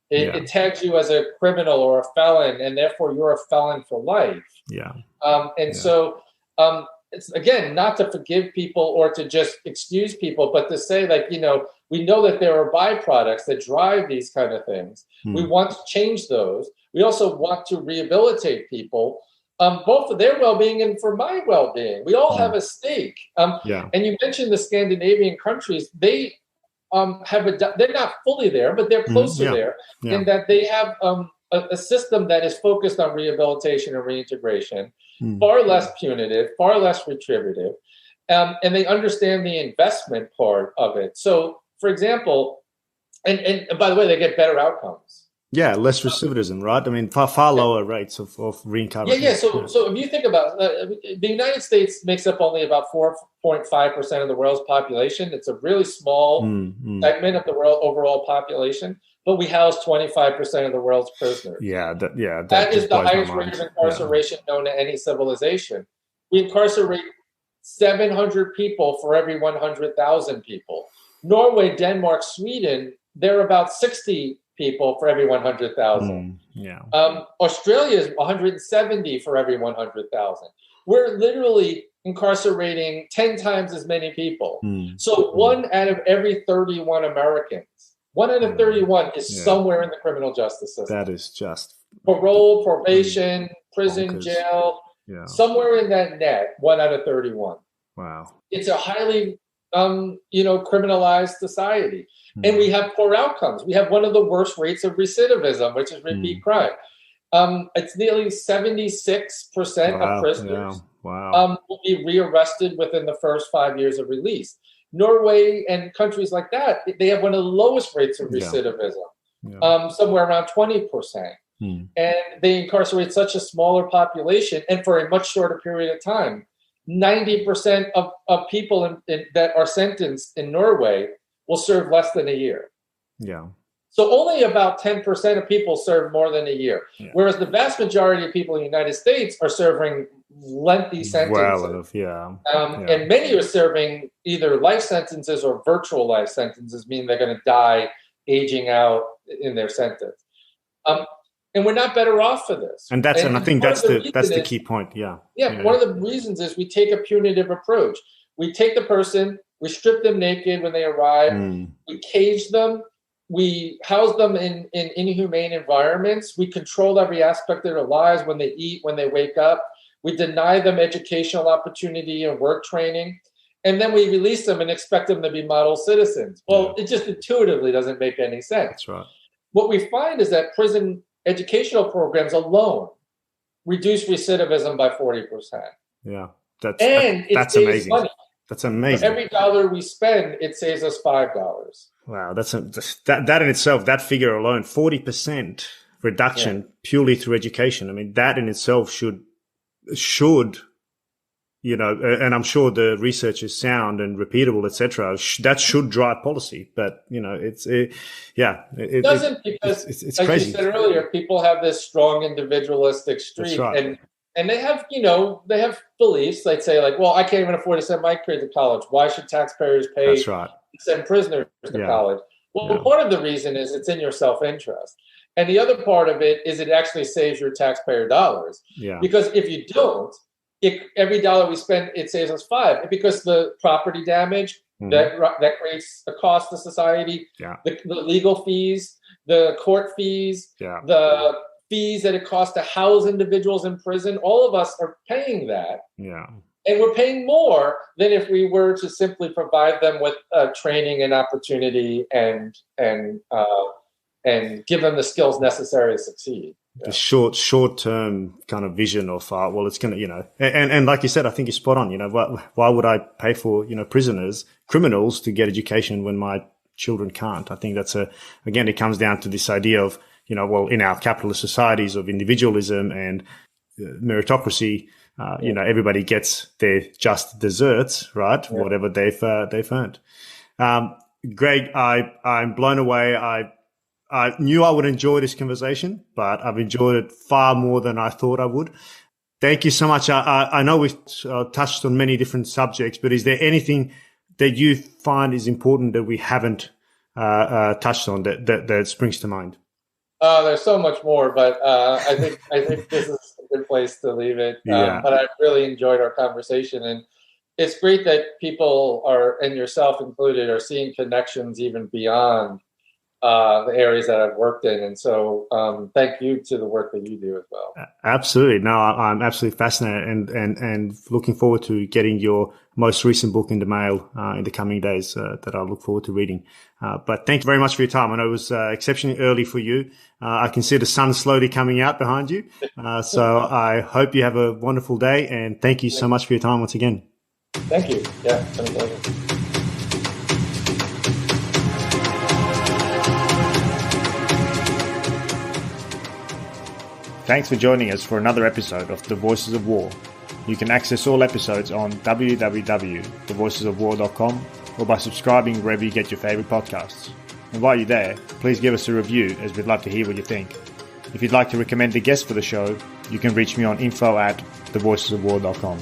It tags you as a criminal or a felon, and therefore you're a felon for life. Yeah. So it's, again, not to forgive people or to just excuse people, but to say, we know that there are byproducts that drive these kind of things. We want to change those. We also want to rehabilitate people, both for their well-being and for my well-being. We all have a stake. And you mentioned the Scandinavian countries. They they're not fully there, but they're close to there, in that they have a system that is focused on rehabilitation and reintegration, far less punitive, far less retributive, and they understand the investment part of it. So, for example, and by the way, they get better outcomes. Yeah, less recidivism, right? I mean, far lower rates of reincarnation. So if you think about the United States makes up only about 4.5% of the world's population. It's a really small segment of the world overall population, but we house 25% of the world's prisoners. That is the highest rate of incarceration known to any civilization. We incarcerate 700 people for every 100,000 people. Norway, Denmark, Sweden, they're about 60 people for every 100,000. Australia is 170 for every 100,000. We're literally incarcerating 10 times as many people. So 1 out of every 31 Americans, 1 out of 31 is somewhere in the criminal justice system. That is just parole, probation, prison, bonkers. Jail, somewhere in that net. 1 out of 31. Wow, it's a highly criminalized society. And we have poor outcomes. We have one of the worst rates of recidivism, which is repeat crime. It's nearly 76% of prisoners will be rearrested within the first 5 years of release. Norway and countries like that, they have one of the lowest rates of recidivism, somewhere around 20%. And they incarcerate such a smaller population and for a much shorter period of time. 90% of people that are sentenced in Norway will serve less than a year. So only about 10% of people serve more than a year, whereas the vast majority of people in the United States are serving lengthy sentences. And many are serving either life sentences or virtual life sentences, meaning they're going to die aging out in their sentence. And we're not better off for this. And I think that's the key point. One of the reasons is we take a punitive approach. We take the person, we strip them naked when they arrive, we cage them, we house them in inhumane environments, we control every aspect of their lives, when they eat, when they wake up, we deny them educational opportunity and work training, and then we release them and expect them to be model citizens. Well, it just intuitively doesn't make any sense. That's right. What we find is that prison educational programs alone reduce recidivism by 40%. Yeah, that's amazing. Money. That's amazing. For every dollar we spend, it saves us $5. Wow, that in itself, that figure alone, 40% reduction purely through education. I mean, that in itself should, you know, and I'm sure the research is sound and repeatable, etc. That should drive policy. But you know, it doesn't, because it's like crazy. You said earlier, people have this strong individualistic streak, right. and they have, you know, they have beliefs. They'd say like, well, I can't even afford to send my kid to college. Why should taxpayers pay to send prisoners to college? Well, part of the reason is it's in your self-interest. And the other part of it is it actually saves your taxpayer dollars. Yeah. Because if you don't, every dollar we spend, it saves us $5. Because the property damage that creates a cost to society, the legal fees, the court fees, the fees that it costs to house individuals in prison, all of us are paying that. Yeah. And we're paying more than if we were to simply provide them with training and opportunity and give them the skills necessary to succeed. The short-term kind of vision of, well, it's going to, you know, and like you said, I think you're spot on. You know, why would I pay for, you know, criminals to get education when my children can't? I think that's again, it comes down to this idea of, you know, well, in our capitalist societies of individualism and meritocracy, you know, everybody gets their just desserts, right? Yeah. Whatever they've earned. Gregg, I'm blown away. I knew I would enjoy this conversation, but I've enjoyed it far more than I thought I would. Thank you so much. I know we've touched on many different subjects, but is there anything that you find is important that we haven't touched on that springs to mind? There's so much more, but I think this is a good place to leave it. But I've really enjoyed our conversation, and it's great that people are, and yourself included, are seeing connections even beyond the areas that I've worked in. And so thank you to the work that you do as well. Absolutely. No, I'm absolutely fascinated and looking forward to getting your most recent book in the mail in the coming days that I look forward to reading. But thank you very much for your time. I know it was exceptionally early for you. I can see the sun slowly coming out behind you. So I hope you have a wonderful day, and thank you so much for your time once again. Thank you. Yeah, it's been a pleasure. Thanks for joining us for another episode of The Voices of War. You can access all episodes on www.thevoicesofwar.com or by subscribing wherever you get your favorite podcasts. And while you're there, please give us a review, as we'd love to hear what you think. If you'd like to recommend a guest for the show, you can reach me on info@thevoicesofwar.com.